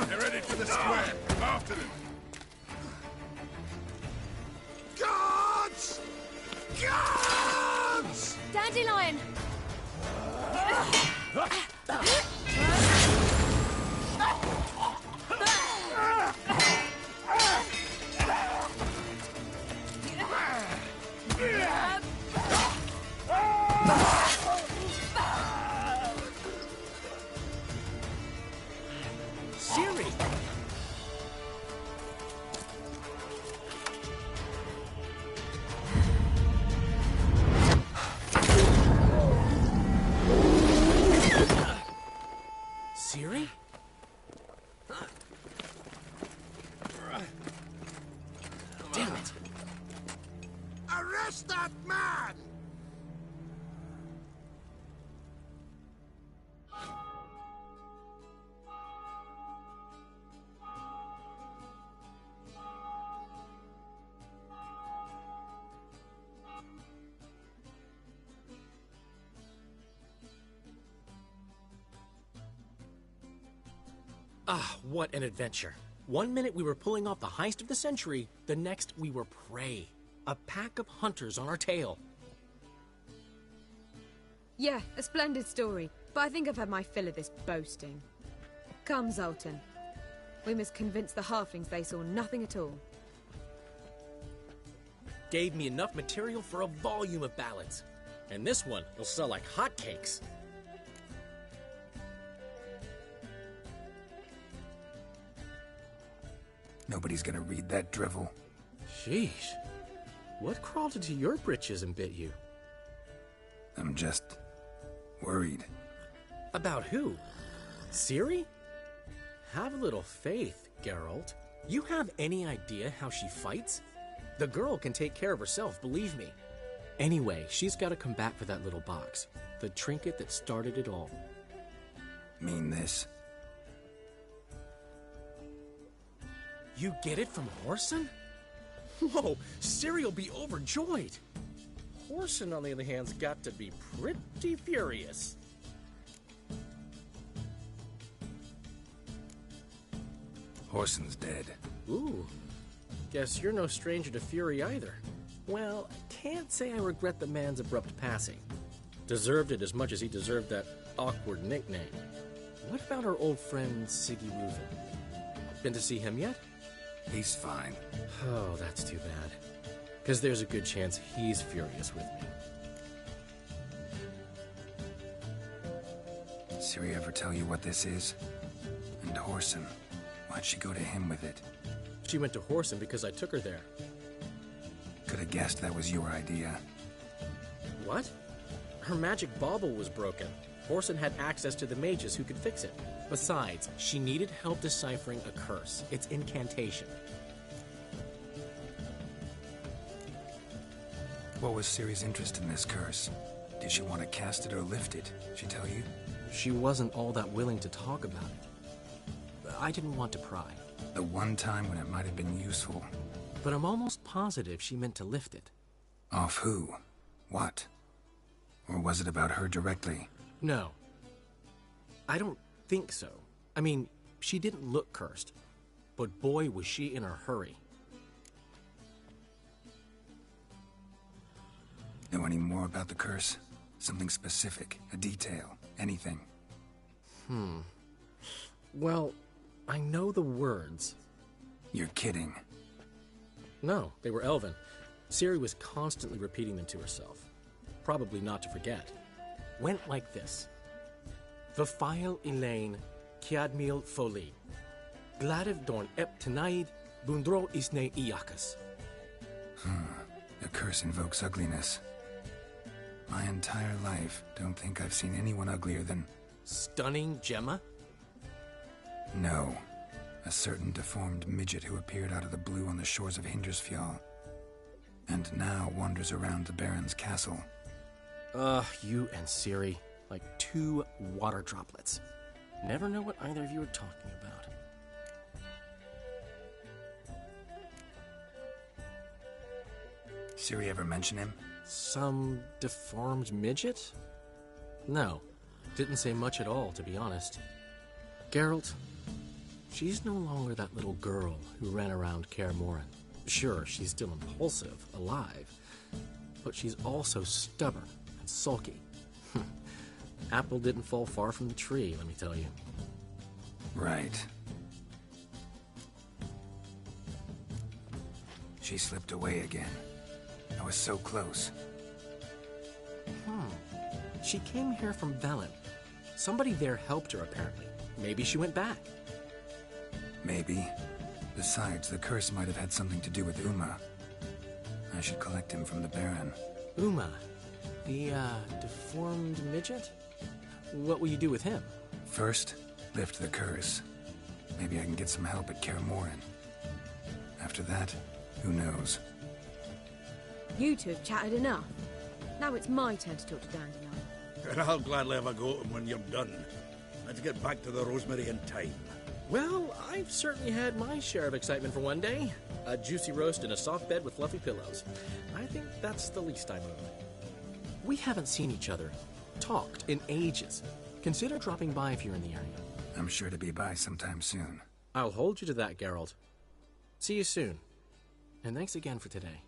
They're ready for the square. After them. Guards! Guards! Dandelion! Siri! Siri? Damn it! Arrest that man! Ah, what an adventure. One minute we were pulling off the heist of the century, the next we were prey. A pack of hunters on our tail. Yeah, a splendid story, but I think I've had my fill of this boasting. Come, Zoltan. We must convince the halflings they saw nothing at all. Gave me enough material for a volume of ballads. And this one will sell like hotcakes. Nobody's gonna read that drivel. Sheesh. What crawled into your britches and bit you? I'm just worried. About who? Ciri? Have a little faith, Geralt. You have any idea how she fights? The girl can take care of herself, believe me. Anyway, she's got to come back for that little box. The trinket that started it all. Mean this? You get it from Whoreson? Whoa, Ciri'll be overjoyed. Whoreson, on the other hand's got to be pretty furious. Whoreson's dead. Ooh, guess you're no stranger to fury either. Well, can't say I regret the man's abrupt passing. Deserved it as much as he deserved that awkward nickname. What about our old friend Siggy Reuven? Been to see him yet? He's fine. Oh, that's too bad. Because there's a good chance he's furious with me. Ciri ever tell you what this is? And Whoreson, why'd she go to him with it? She went to Whoreson because I took her there. Could have guessed that was your idea. What? Her magic bauble was broken. Whoreson had access to the mages who could fix it. Besides, she needed help deciphering a curse. It's incantation. What was Ciri's interest in this curse? Did she want to cast it or lift it? She tell you? She wasn't all that willing to talk about it. I didn't want to pry. The one time when it might have been useful. But I'm almost positive she meant to lift it. Off who? What? Or was it about her directly? No. I don't think so. I mean, she didn't look cursed. But boy, was she in a hurry. Know any more about the curse? Something specific, a detail, anything? Well, I know the words. You're kidding. No, they were Elven. Ciri was constantly repeating them to herself. Probably not to forget. Went like this. Vafile Elaine, Kiadmil Foli. Gladiv Dorn Ep Tenaid, Bundro Isne Iakas. The curse invokes ugliness. My entire life, don't think I've seen anyone uglier than... Stunning Gemma? No. A certain deformed midget who appeared out of the blue on the shores of Hindersfjall. And now wanders around the Baron's castle. You and Ciri, like two water droplets. Never know what either of you are talking about. Ciri ever mention him? Some deformed midget? No, didn't say much at all, to be honest. Geralt, she's no longer that little girl who ran around Kaer Morhen. Sure, she's still impulsive, alive, but she's also stubborn and sulky. Apple didn't fall far from the tree, let me tell you. Right. She slipped away again. I was so close. She came here from Velen. Somebody there helped her, apparently. Maybe she went back. Maybe. Besides, the curse might have had something to do with Uma. I should collect him from the Baron. Uma, the, deformed midget? What will you do with him? First, lift the curse. Maybe I can get some help at Kaer Morhen. After that, who knows? You two have chatted enough. Now it's my turn to talk to Dandelion. And I'll gladly have a go at him when you're done. Let's get back to the Rosemary in time. Well, I've certainly had my share of excitement for one day. A juicy roast in a soft bed with fluffy pillows. I think that's the least I'm owed. We haven't seen each other, talked in ages. Consider dropping by if you're in the area. I'm sure to be by sometime soon. I'll hold you to that, Geralt. See you soon. And thanks again for today.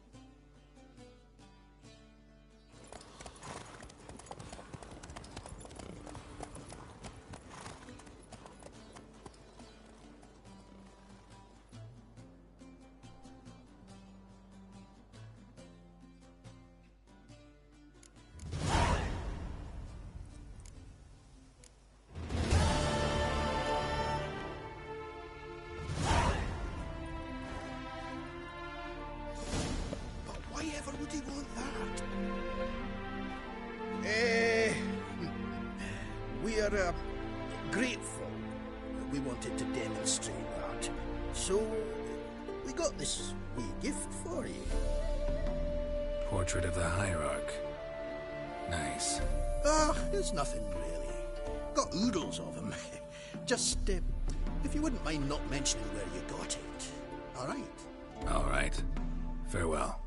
We're grateful that we wanted to demonstrate that. So, we got this wee gift for you. Portrait of the Hierarch. Nice. There's nothing really. Got oodles of them. Just, if you wouldn't mind not mentioning where you got it. All right? All right. Farewell.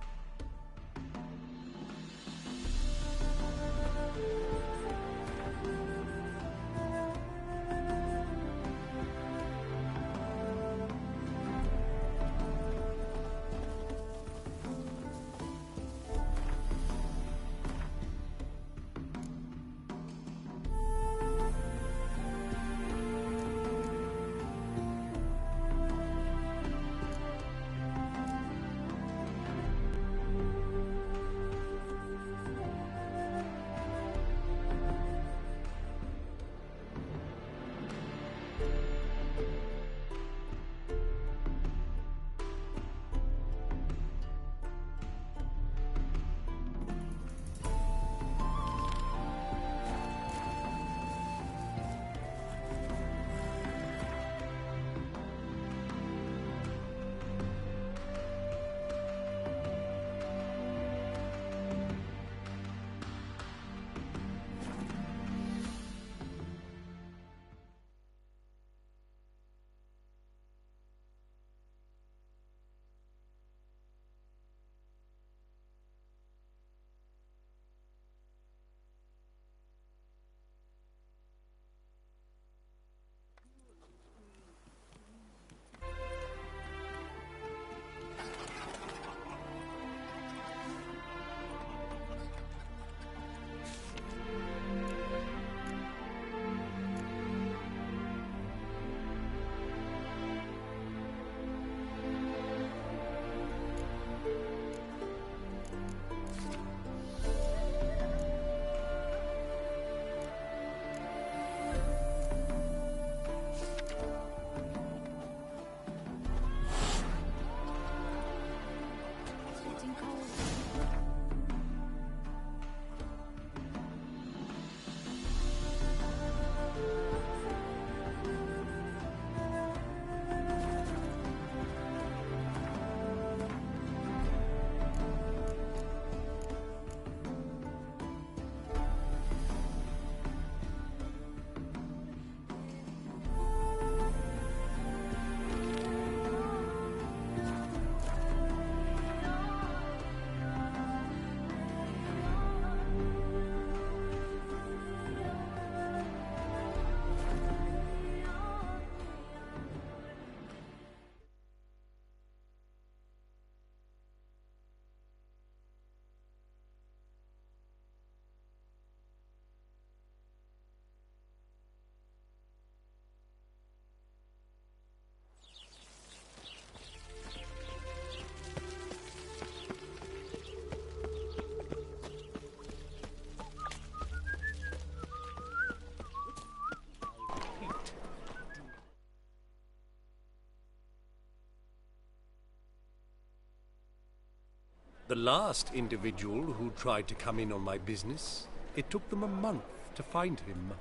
The last individual who tried to come in on my business, it took them a month to find him.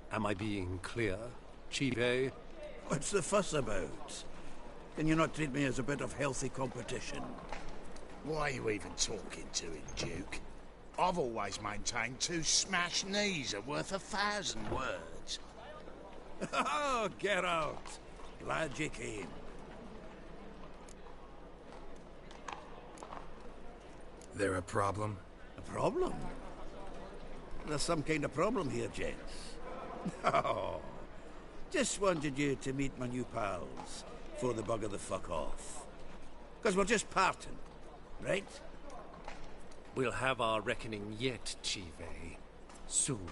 Am I being clear, Chief? What's the fuss about? Can you not treat me as a bit of healthy competition? Why are you even talking to him, Duke? I've always maintained 2 smashed knees are worth 1,000 words. Oh, Geralt. Glad you came. There a problem? A problem? There's some kind of problem here, gents. No. Just wanted you to meet my new pals before they bugger the fuck off. Because we're just parting, right? We'll have our reckoning yet, Chief. Soon.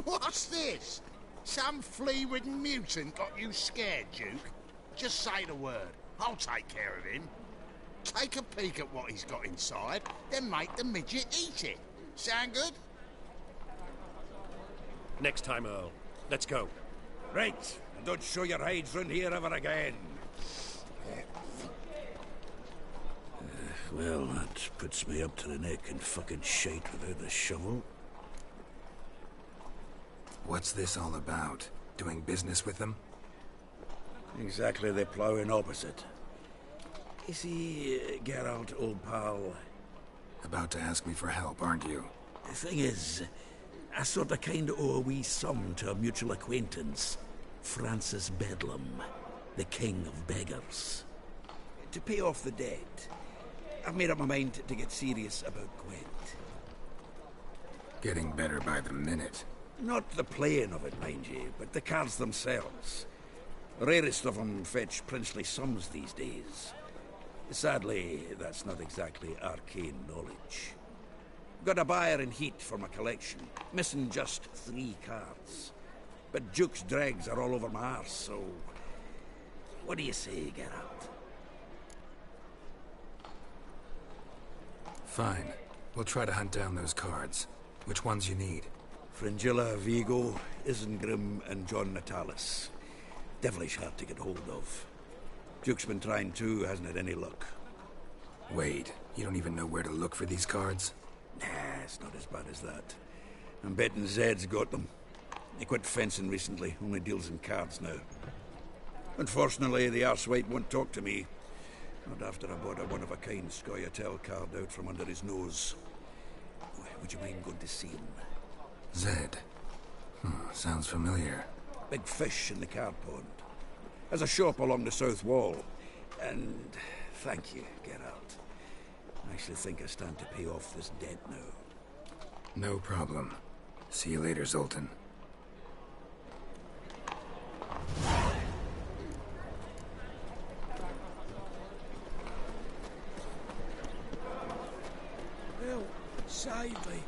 What's this? Some flea-ridden mutant got you scared, Duke? Just say the word. I'll take care of him. Take a peek at what he's got inside, then make the midget eat it. Sound good? Next time, Earl. Let's go. Right. And don't show your hides round here ever again. Well, that puts me up to the neck in fucking shite without a shovel. What's this all about? Doing business with them? Exactly the ploughing opposite. You see, Geralt, old pal... About to ask me for help, aren't you? The thing is, I sort of kind of owe a wee sum to a mutual acquaintance, Francis Bedlam, the king of beggars. To pay off the debt, I've made up my mind to get serious about Gwent. Getting better by the minute. Not the playing of it, mind you, but the cards themselves. The rarest of them fetch princely sums these days. Sadly, that's not exactly arcane knowledge. Got a buyer in heat for my collection, missing just 3 cards. But Duke's dregs are all over my arse, so... What do you say, Geralt? Fine. We'll try to hunt down those cards. Which ones you need? Fringilla, Vigo, Isengrim, and John Natalis. Devilish hard to get hold of. Duke's been trying too, hasn't had any luck. Wait, you don't even know where to look for these cards? Nah, it's not as bad as that. I'm betting Zed's got them. He quit fencing recently, only deals in cards now. Unfortunately, the arsewite won't talk to me. Not after I bought a one-of-a-kind Scoia'tael card out from under his nose. Would you mind going to see him? Zed. Sounds familiar. Big fish in the card pond. Has a shop along the south wall. And thank you, Geralt. I actually think I stand to pay off this debt now. No problem. See you later, Zoltan. Help! Save me!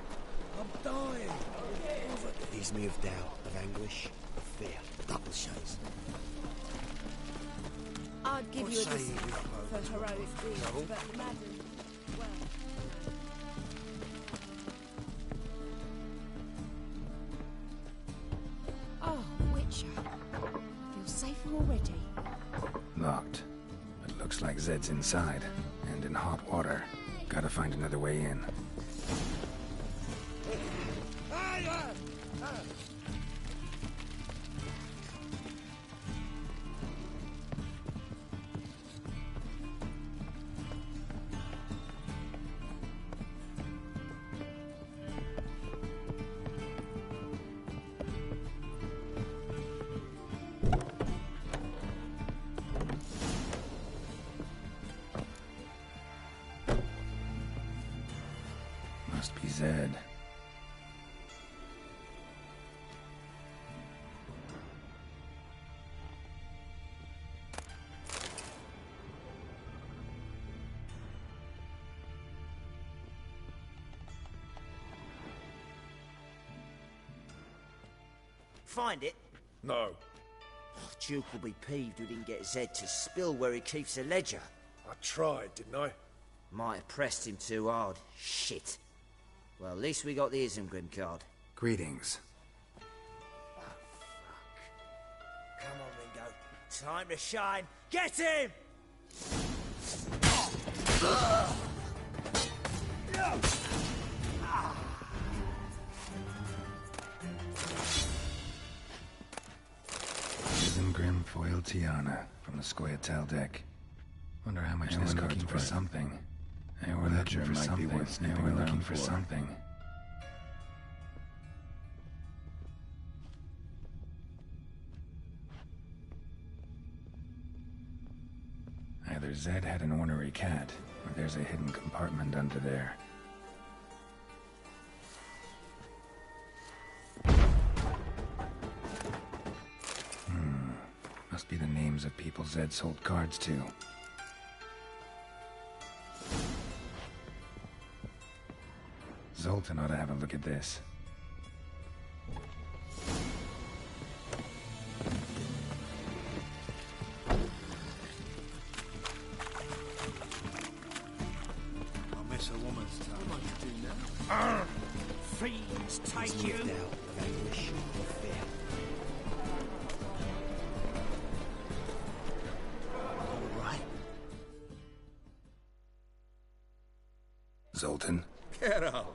I'm dying! Leaves me of doubt, of anguish, of fear, double shades. I'd give you a say discount we for heroic deeds, trouble? but madam, well... Oh, Witcher. Feel safer already? Locked. But looks like Zed's inside. And in hot water. Gotta find another way in. Must be Zed. Find it? No. Duke will be peeved we didn't get Zed to spill where he keeps the ledger. I tried, didn't I? Might have pressed him too hard. Shit. Well, at least we got the Isengrim card. Greetings. Come on, Ringo. Time to shine. Get him! Isengrim foil Tiana from the Scoia'tael deck. Wonder how much this card's for something. Hey, we're looking for something. Hey, we're looking for something. Either Zed had an ornery cat, or there's a hidden compartment under there. Must be the names of people Zed sold cards to. Zoltan ought to have a look at this. I miss a woman's touch. What am I to do now? Fiends take you! Zoltan? Get out!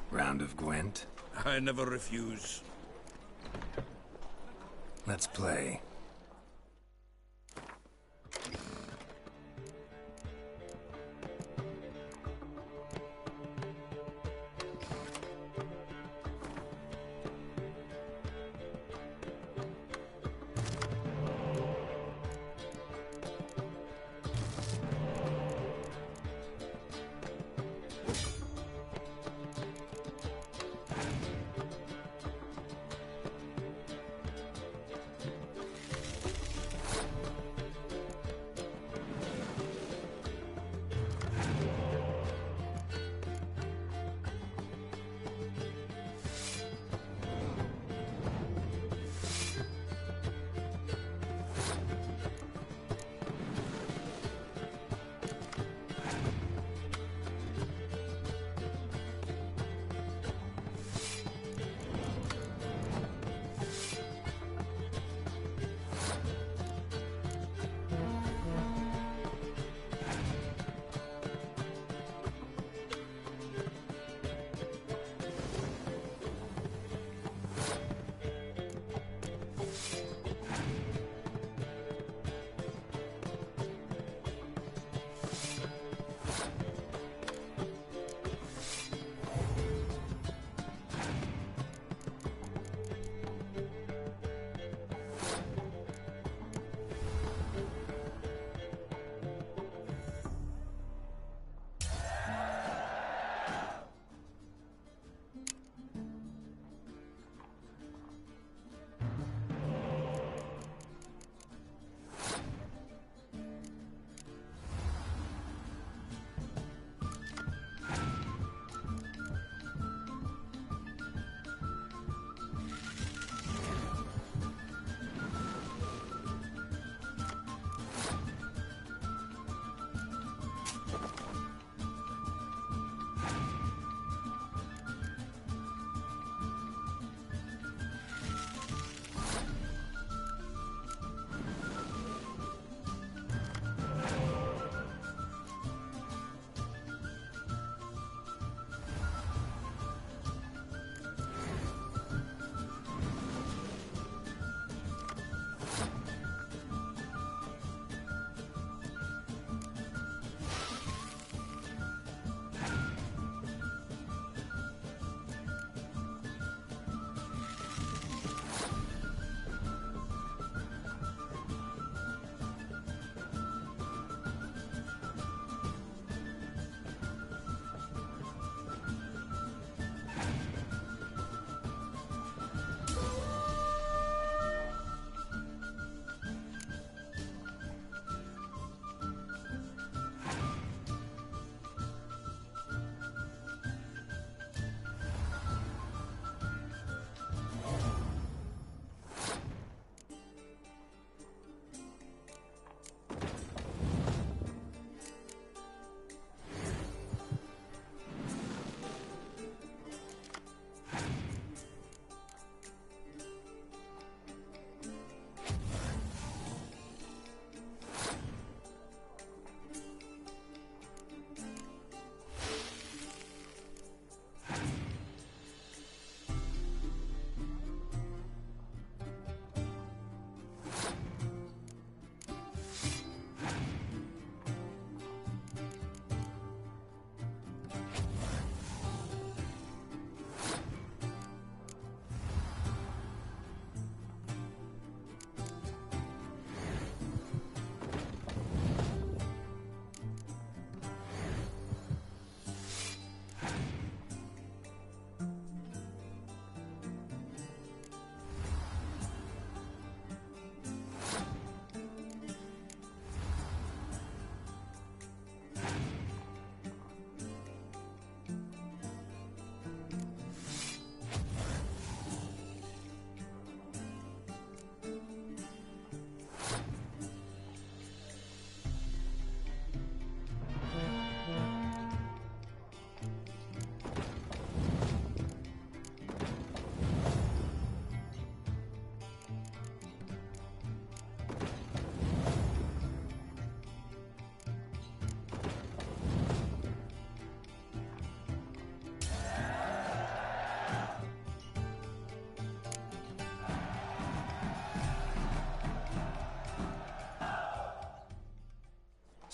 Round of Gwent? I never refuse. Let's play.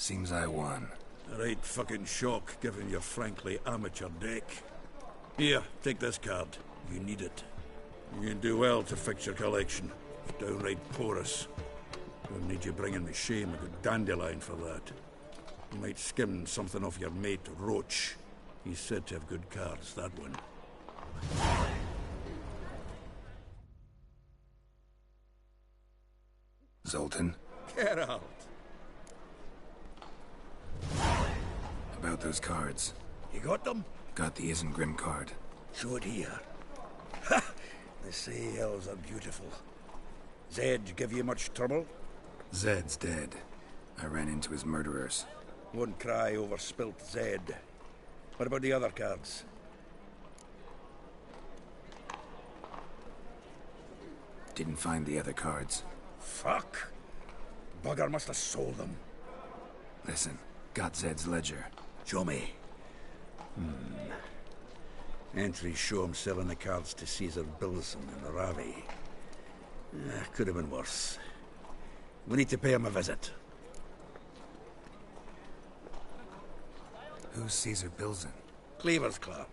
Seems I won. A right fucking shock, given your frankly amateur deck. Here, take this card. You need it. You'd do well to fix your collection. It's downright porous. Don't need you bringing me shame a good dandelion for that. You might skim something off your mate, Roach. He's said to have good cards, that one. Zoltan? Get out! About those cards. You got them? Got the Isengrim card. Show it here. Ha! They say elves are beautiful. Zed give you much trouble? Zed's dead. I ran into his murderers. Won't cry over spilt Zed. What about the other cards? Didn't find the other cards. Fuck! Bugger must have sold them. Listen, got Zed's ledger. Show me. Entries show him selling the cards to Caesar Bilson and Ravi. Could have been worse. We need to pay him a visit. Who's Caesar Bilson? Cleaver's clerk.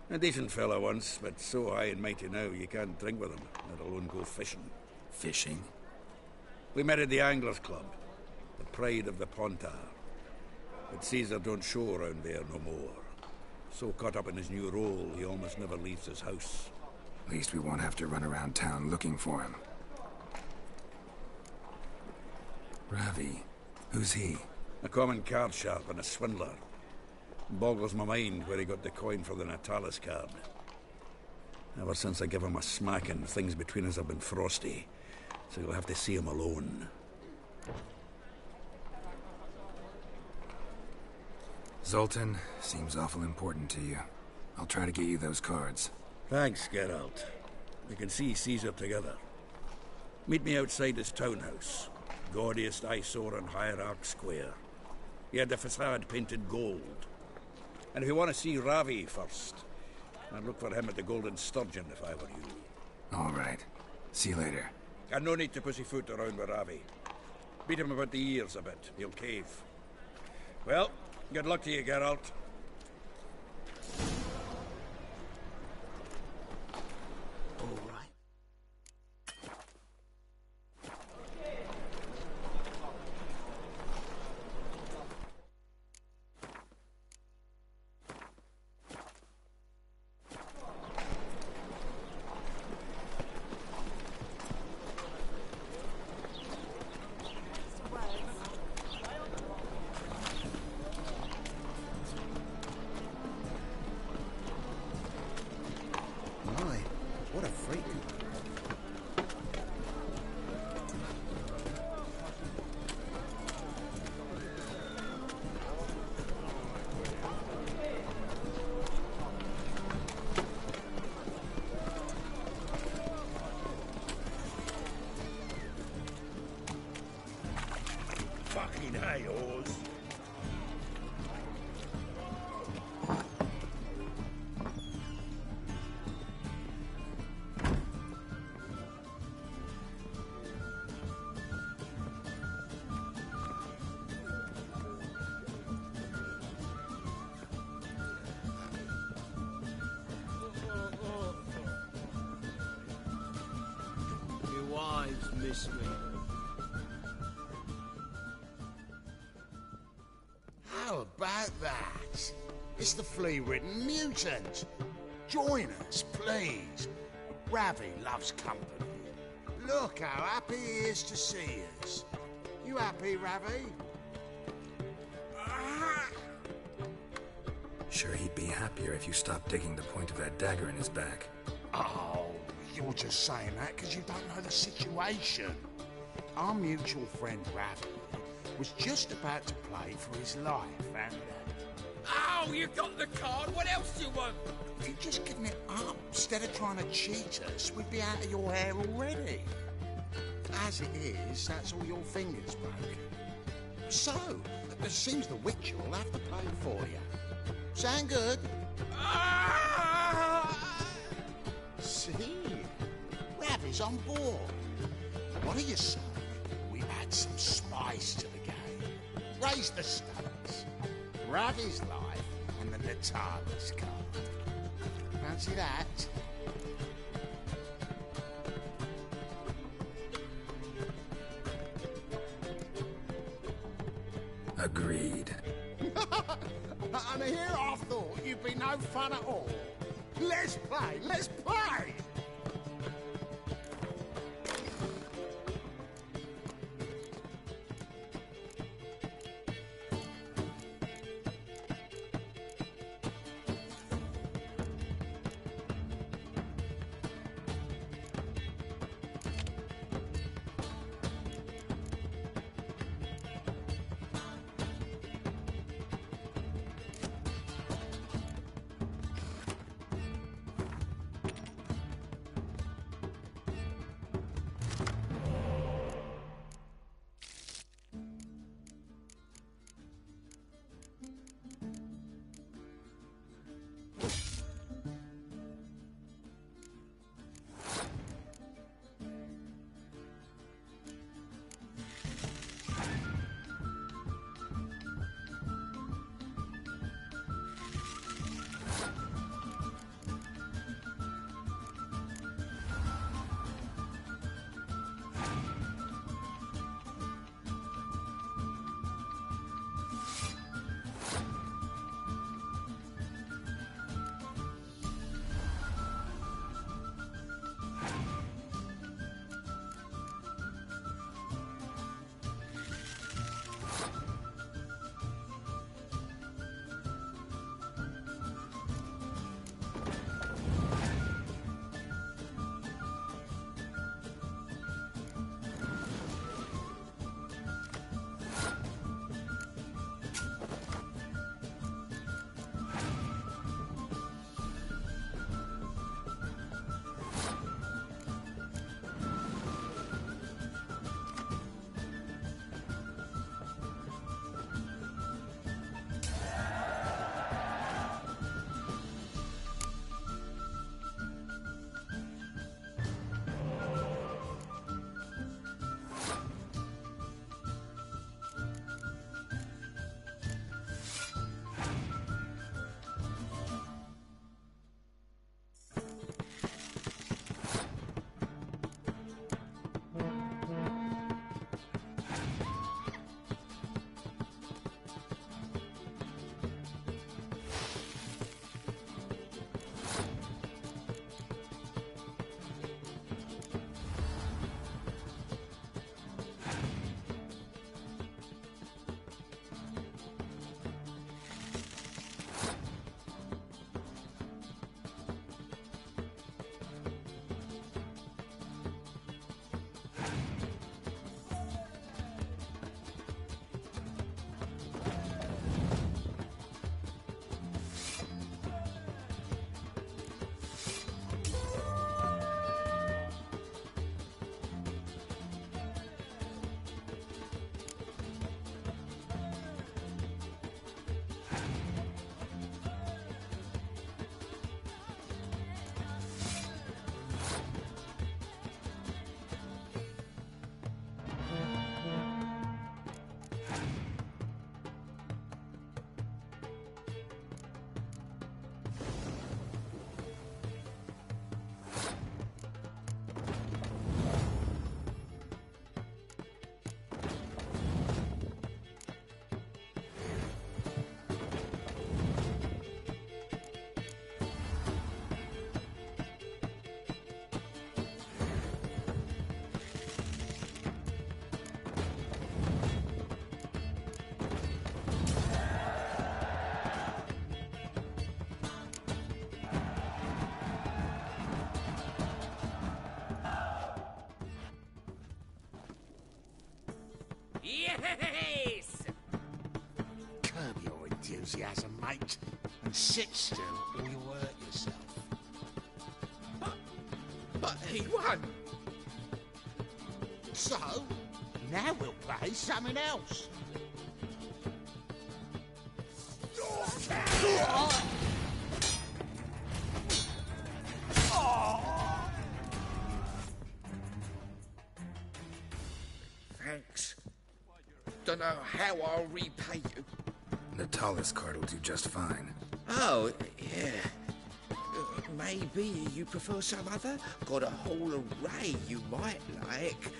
A decent fellow once, but so high and mighty now you can't drink with him, let alone go fishing. Fishing? We met at the Anglers Club, the pride of the Pontar. But Caesar don't show around there no more. So caught up in his new role, he almost never leaves his house. At least we won't have to run around town looking for him. Ravi. Who's he? A common card sharp and a swindler. Boggles my mind where he got the coin for the Natalis card. Ever since I gave him a smacking, things between us have been frosty. So you'll have to see him alone. Zoltan, seems awful important to you. I'll try to get you those cards. Thanks, Geralt. We can see Caesar together. Meet me outside his townhouse. Gaudiest eyesore on Hierarch Square. He had the facade painted gold. And if you want to see Ravi first, I'd look for him at the Golden Sturgeon if I were you. All right. See you later. And no need to pussyfoot around with Ravi. Beat him about the ears a bit. He'll cave. Well, good luck to you, Geralt. All right. My, what a freak. Fucking hey, Oz. Your wives miss me. How about that? It's the flea-ridden mutant. Join us, please. Ravi loves company. Look how happy he is to see us. You happy, Ravi? Sure he'd be happier if you stopped digging the point of that dagger in his back. Oh, you're just saying that because you don't know the situation. Our mutual friend Ravi was just about to play for his life, and Oh, you got the card. What else do you want? if you'd just given it up instead of trying to cheat us, we'd be out of your hair already. As it is, that's all your fingers broken. So, it seems the Witcher will have to play for you. Sound good? See? Ravi's on board. What do you say? We add some spice to the game. Raise the stakes. Ruddy's life and the Natalis card. Fancy that? Agreed. And here I thought you'd be no fun at all. Let's play, let's play! Yes! Curb your enthusiasm, mate, and sit still or you'll hurt yourself. But he won! So, now we'll play something else. Thanks. Don't don't know how I'll repay you. Natalis card will do just fine. Oh, yeah. Maybe you prefer some other? Got a whole array you might like.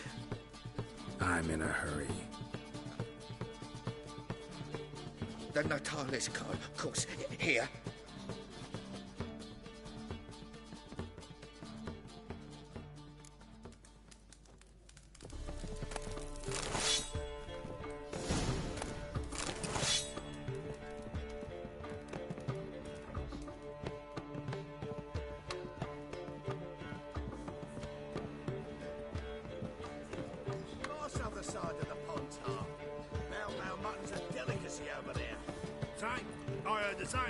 I'm in a hurry. The Natalis card, of course. Here. Other side of the pond, Tom. Mau mutton's a delicacy over there. Same. I heard the same.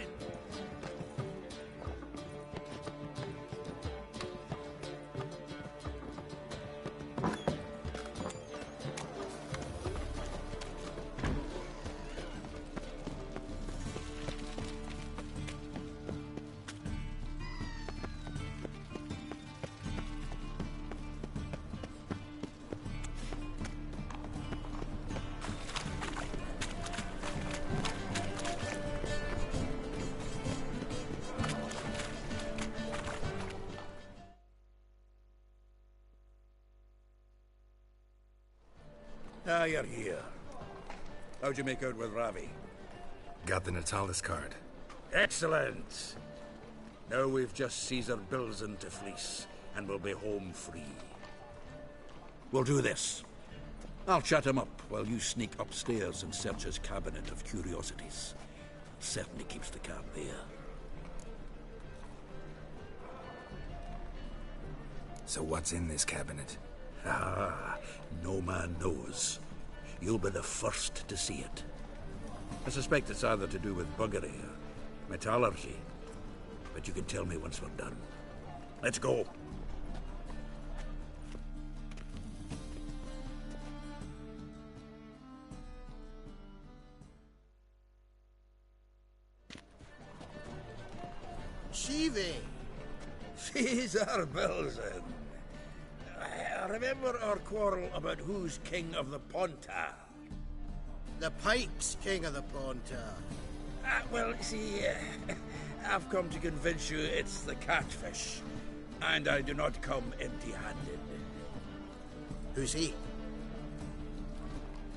Ah, you're here. How'd you make out with Ravi? Got the Natalis card. Excellent! Now we've just Caesar Bilzen to fleece, and we'll be home free. We'll do this. I'll shut him up while you sneak upstairs and search his cabinet of curiosities. Certainly keeps the cab there. So what's in this cabinet? Ah, no man knows. You'll be the first to see it. I suspect it's either to do with buggery or metallurgy. But you can tell me once we're done. Let's go. Shiva! Caesar Bilzen. Remember our quarrel about who's king of the Pontar? The Pike's king of the Pontar. Well, see, I've come to convince you it's the catfish. And I do not come empty-handed. Who's he?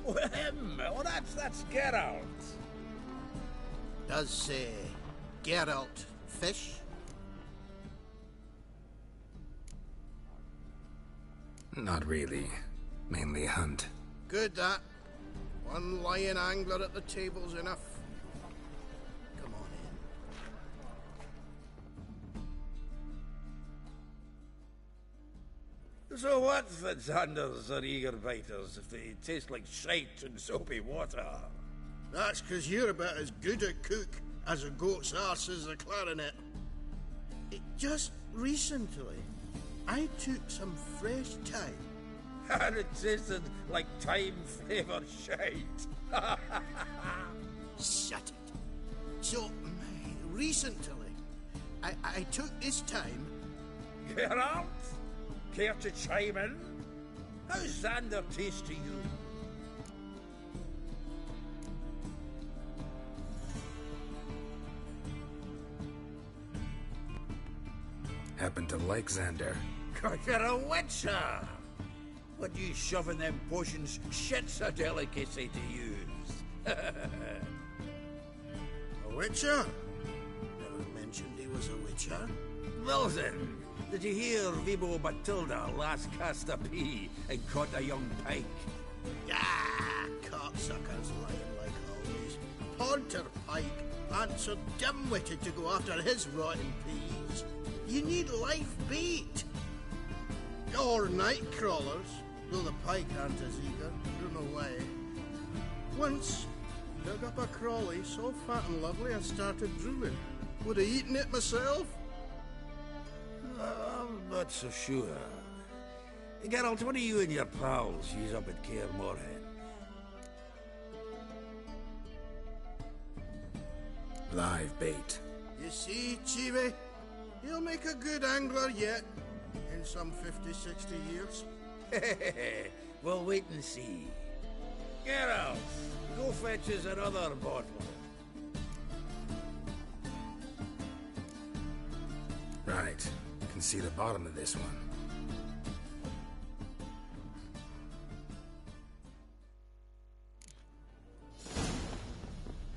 Oh, him! Oh, that's Geralt. Does, Geralt fish? Not really. Mainly hunt. Good, that. One lion angler at the table's enough. Come on in. So what, Fitzhanders or eager biters, if they taste like shite and soapy water? That's 'cause you're about as good a cook as a goat's arse is a clarinet. Just recently, I took some fresh thyme. And it tasted like thyme-flavoured shite. Shut it. So, recently, I took this thyme. Geralt? Care to chime in? How's Xander taste to you? Happen to like Xander. You're a witcher! What you shoving them potions? Shit's a delicacy to use. A witcher? Never mentioned he was a witcher. Bilzen, did you hear Vibo Batilda last cast a pea and caught a young pike? Ah, cocksuckers lying like always. Pontar Pike aren't so dim-witted to go after his rotten peas. You need life bait. Or night crawlers, though the pike aren't as eager. Don't know why. Once, dug up a crawly so fat and lovely I started drooling. Would have eaten it myself. I'm not so sure. Geralt, what do you and your pals use up at Kaer Morhen? Live bait. You see, Chibi? He'll make a good angler yet. In some 50, 60 years. We'll wait and see. Geralt, go fetch us another bottle. Right. Can see the bottom of this one.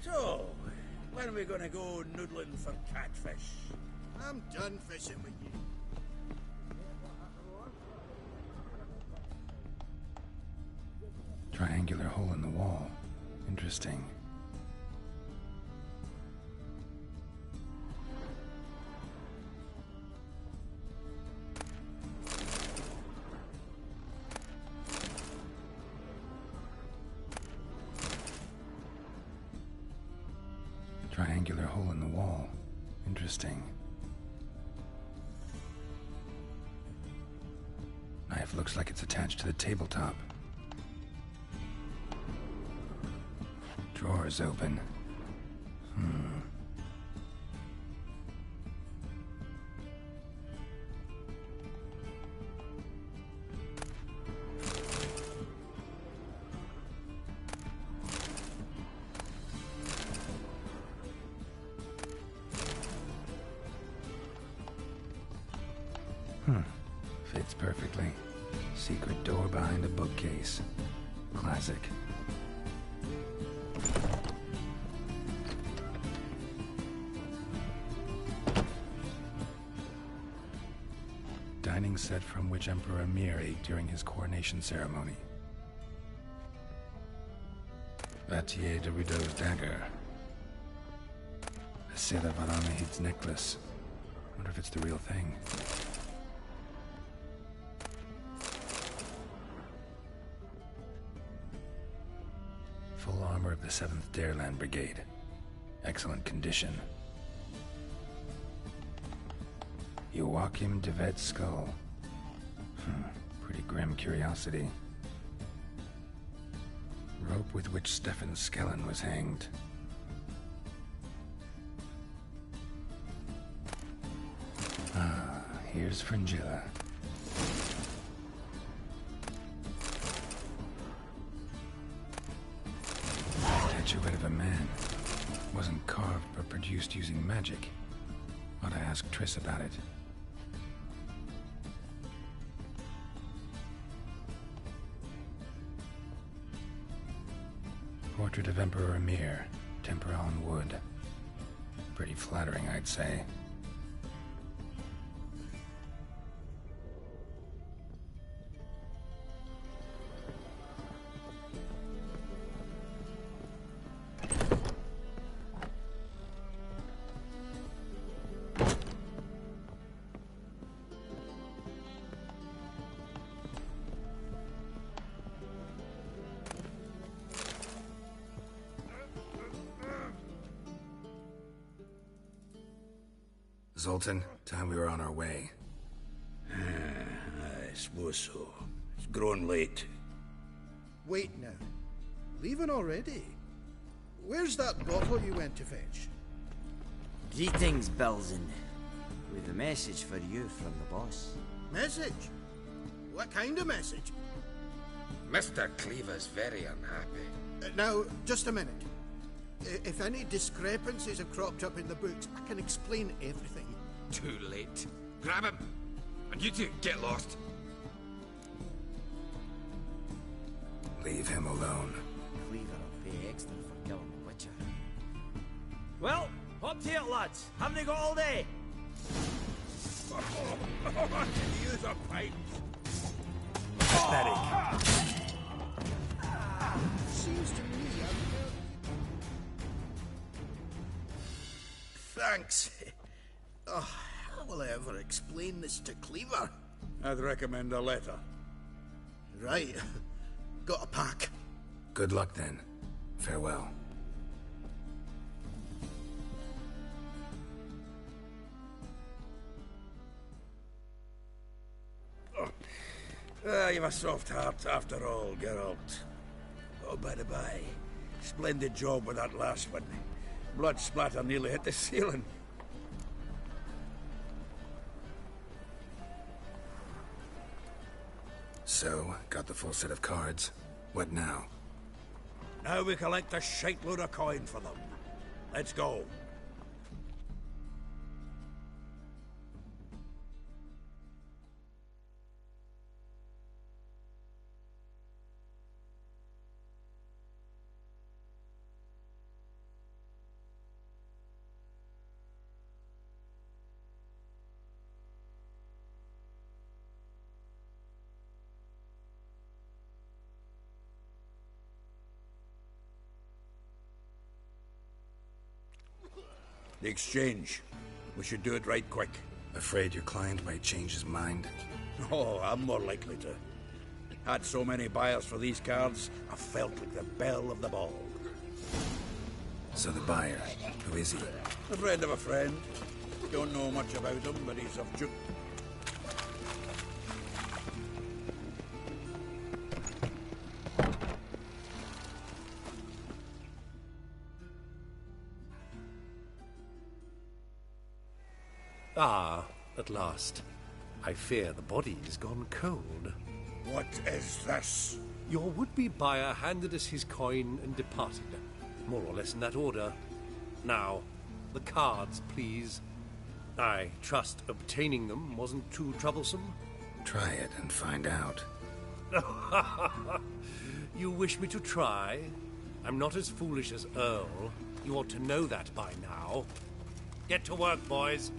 So, when are we gonna go noodling for catfish? I'm done fishing with you. Triangular hole in the wall. Interesting. Triangular hole in the wall. Interesting. Knife looks like it's attached to the tabletop. Drawer's open. Fits perfectly. Secret door behind a bookcase. Classic. Dining set from which Emperor Emir ate during his coronation ceremony. Vatier de Rudeau's dagger. Sela Varanahid's necklace. Wonder if it's the real thing. Full armor of the 7th Dareland Brigade. Excellent condition. Joachim de Vet's skull. Pretty grim curiosity. Rope with which Stefan Skellen was hanged. Here's Fringilla. Statuette of a man. Wasn't carved, but produced using magic. Ought to ask Triss about it. Portrait of Emperor Emir. Tempera on wood. Pretty flattering, I'd say. Zoltan, time we were on our way. I suppose so. It's grown late. Wait now. Leaving already? Where's that bottle you went to fetch? Greetings, Belzen. We've a message for you from the boss. Message? What kind of message? Mr. Cleaver's very unhappy. Now, just a minute. If any discrepancies have cropped up in the books, I can explain everything. Too late. Grab him! And you two, get lost. Leave him alone. Cleaver will pay extra for killing the Witcher. Well, up to it, lads. Haven't they got all day? Use a pipe. Seems to me Thanks. Oh, how will I ever explain this to Cleaver? I'd recommend a letter. Right. Got a pack. Good luck then. Farewell. You've a soft heart after all, Geralt. Oh, by the by, splendid job with that last one. Blood splatter nearly hit the ceiling. So, got the full set of cards. What now? Now we collect a shite-load of coin for them. Let's go. The exchange. We should do it right quick. Afraid your client might change his mind? Oh, I'm more likely to. Had so many buyers for these cards, I felt like the belle of the ball. So the buyer, who is he? A friend of a friend. Don't know much about him, but he's of Duke. Ah, at last. I fear the body's gone cold. What is this? Your would-be buyer handed us his coin and departed. More or less in that order. Now, the cards, please. I trust obtaining them wasn't too troublesome? Try it and find out. You wish me to try? I'm not as foolish as Earl. You ought to know that by now. Get to work, boys.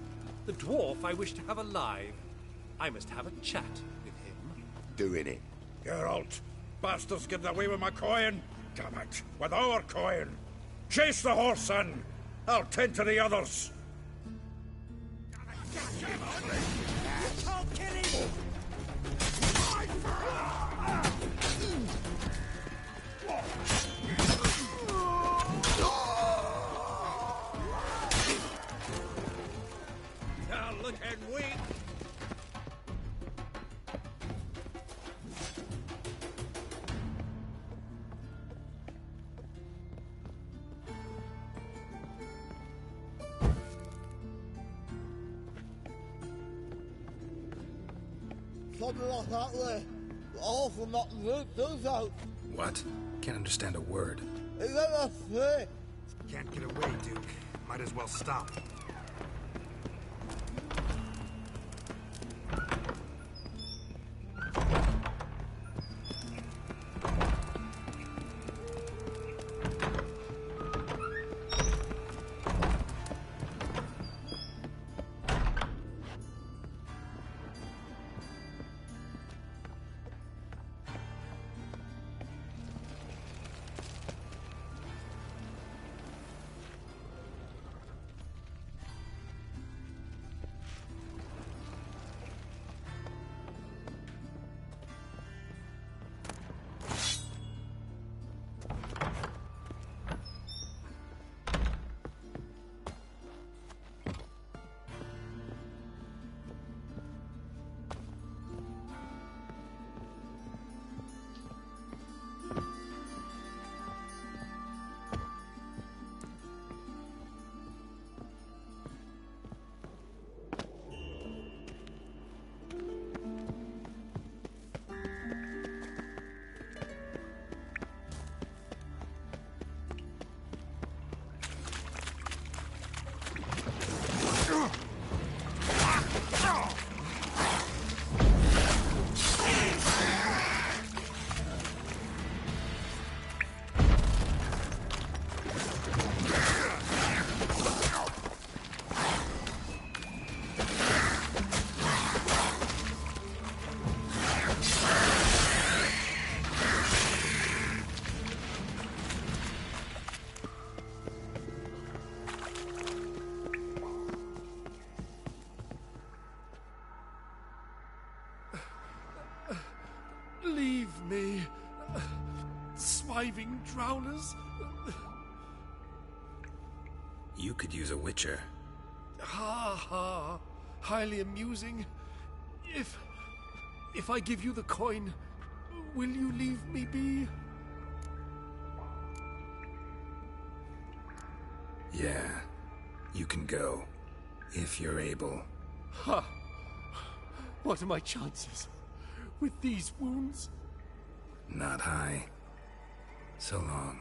The dwarf I wish to have alive. I must have a chat with him. Doing it. Geralt, bastards getting away with my coin. Damn it, with our coin. Chase the horse, son. I'll tend to the others. Looking weak. Something like that way. All for not root those out. What? Can't understand a word. Is that a thing? Can't get away, Duke. Might as well stop. Leave me, swiving drowners. You could use a witcher. Ha ha, highly amusing. If I give you the coin, will you leave me be? Yeah, you can go, if you're able. Ha! What are my chances with these wounds? Not high. So long.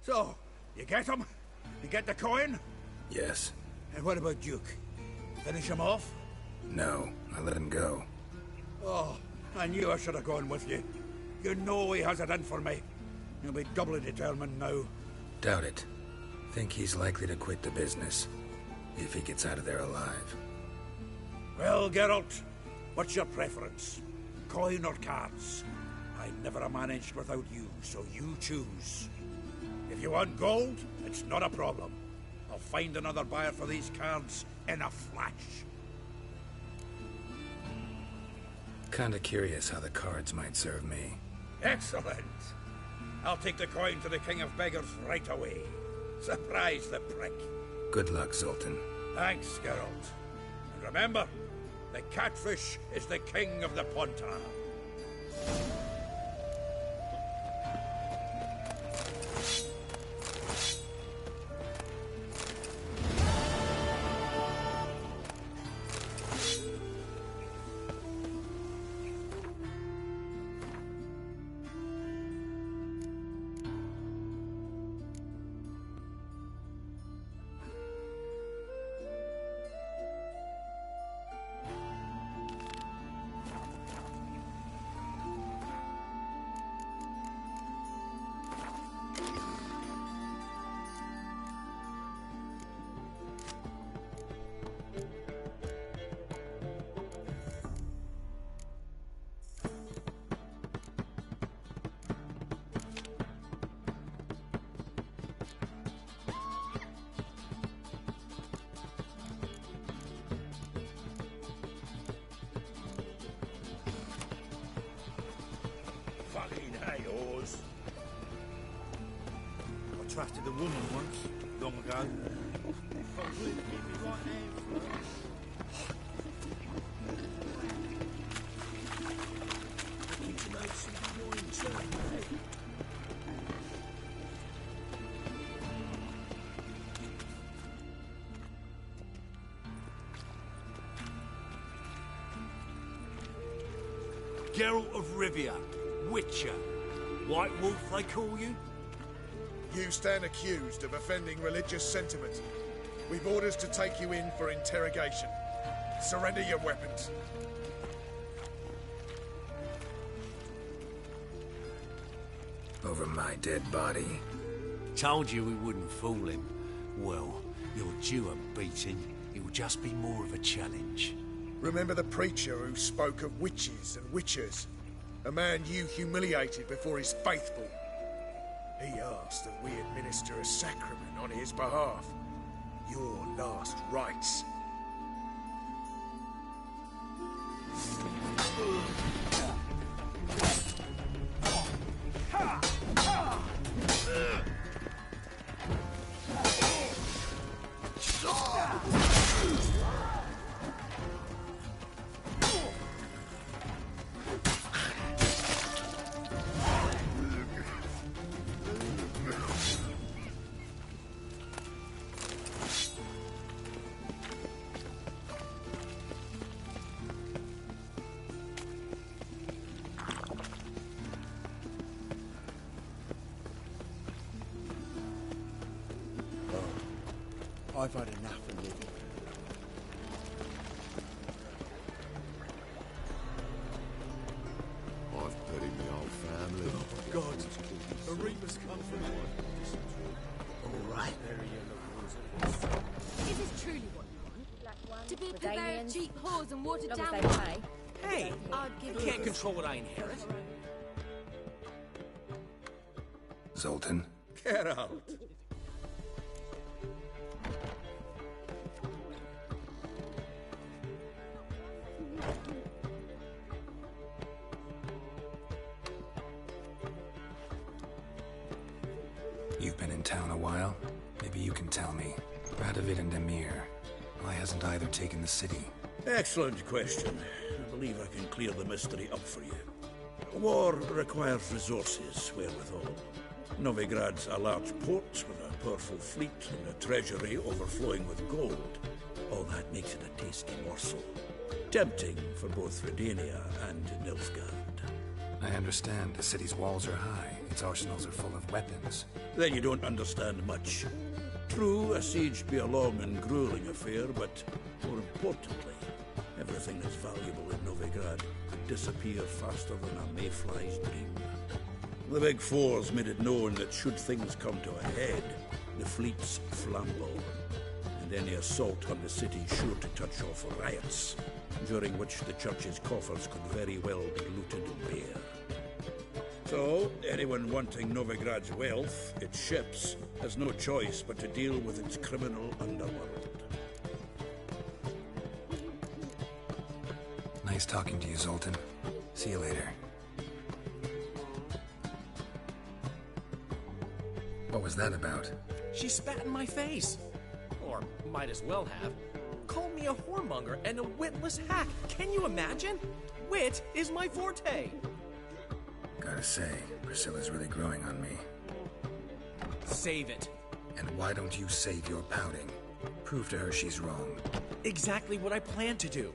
So, you get him? You get the coin? Yes. And what about Duke? Finish him off? No, I let him go. Oh, I knew I should have gone with you. You know he has it in for me. He'll be doubly determined now. Doubt it. Think he's likely to quit the business. If he gets out of there alive. Well, Geralt, what's your preference? Coin or cards? I never managed without you, so you choose. If you want gold, it's not a problem. I'll find another buyer for these cards in a flash. Kinda curious how the cards might serve me. Excellent. I'll take the coin to the King of Beggars right away. Surprise the prick. Good luck, Zoltan. Thanks, Geralt. And remember, the catfish is the king of the Pontar. I trusted a woman once, long ago. Geralt of Rivia, Witcher. White Wolf, they call you? You stand accused of offending religious sentiment. We've orders to take you in for interrogation. Surrender your weapons. Over my dead body. Told you we wouldn't fool him. Well, you're due a beating. It will just be more of a challenge. Remember the preacher who spoke of witches and witchers? A man you humiliated before his faithful. He asked that we administer a sacrament on his behalf. Your last rites. I've had enough of living. I've buried my whole family. Oh, God. A reaper's come from All right. Is this truly what you want? To be a purveyor of cheap whores and watered down they wine? Hey, I'd give you can't control what I inherit. Zoltan? Geralt. You've been in town a while? Maybe you can tell me. Radovid and Emir. Why hasn't either taken the city? Excellent question. I believe I can clear the mystery up for you. War requires resources, wherewithal. Novigrad's a large port with a powerful fleet and a treasury overflowing with gold. All that makes it a tasty morsel. Tempting for both Redania and Nilfgaard. I understand the city's walls are high. Its arsenals are full of weapons. Then you don't understand much. True, a siege be a long and grueling affair, but more importantly, everything that's valuable in Novigrad could disappear faster than a mayfly's dream. The Big Four's made it known that should things come to a head, the fleet's flambeau, and any assault on the city sure to touch off riots, during which the church's coffers could very well be looted bare. So, anyone wanting Novigrad's wealth, its ships, has no choice but to deal with its criminal underworld. Nice talking to you, Zoltan. See you later. What was that about? She spat in my face. Or might as well have. Called me a whoremonger and a witless hack. Can you imagine? Wit is my forte. Gotta say, Priscilla's really growing on me. Save it. And why don't you save your pouting? Prove to her she's wrong. Exactly what I plan to do.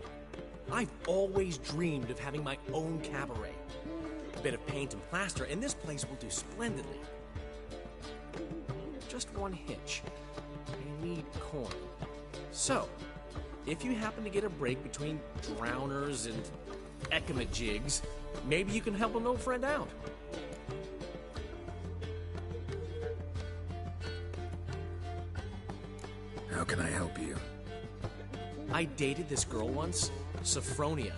I've always dreamed of having my own cabaret. A bit of paint and plaster, and this place will do splendidly. Just one hitch. I need coin. So, if you happen to get a break between drowners and ekamajigs, maybe you can help an old friend out. How can I help you? I dated this girl once, Sophronia.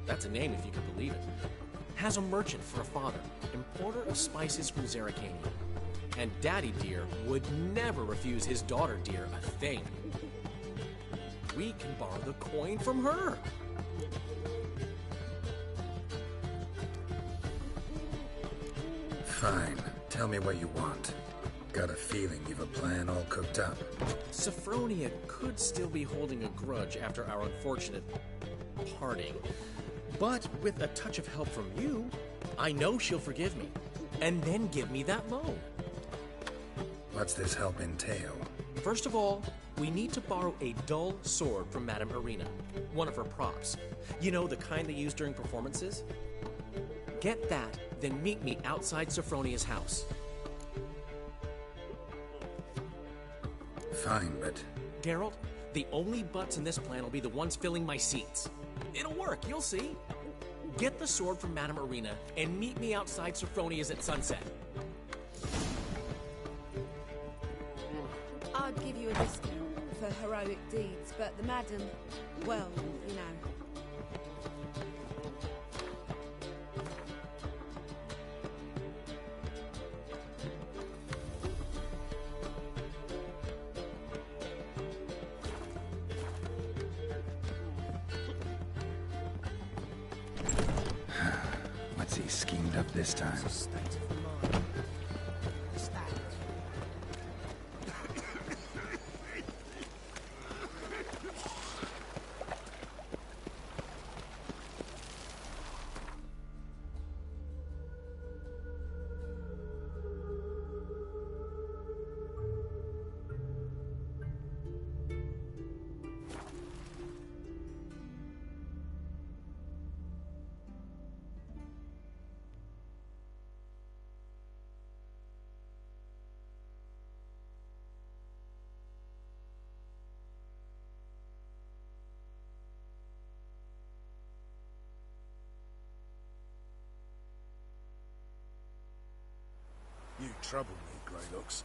That's a name if you can believe it. Has a merchant for a father, importer of spices from Zerrikania. And Daddy Dear would never refuse his daughter Dear a thing. We can borrow the coin from her. Fine. Tell me what you want. Got a feeling you've a plan all cooked up. Sophronia could still be holding a grudge after our unfortunate parting. But with a touch of help from you, I know she'll forgive me. And then give me that loan. What's this help entail? First of all, we need to borrow a dull sword from Madame Irina, one of her props. You know, the kind they use during performances? Get that, then meet me outside Sophronia's house. Fine, but... Geralt, the only butts in this plan will be the ones filling my seats. It'll work, you'll see. Get the sword from Madame Irina and meet me outside Sophronia's at sunset. I'd give you a discount for heroic deeds, but the madam, well, you know. What's he schemed up this time? You trouble me, Greylocks.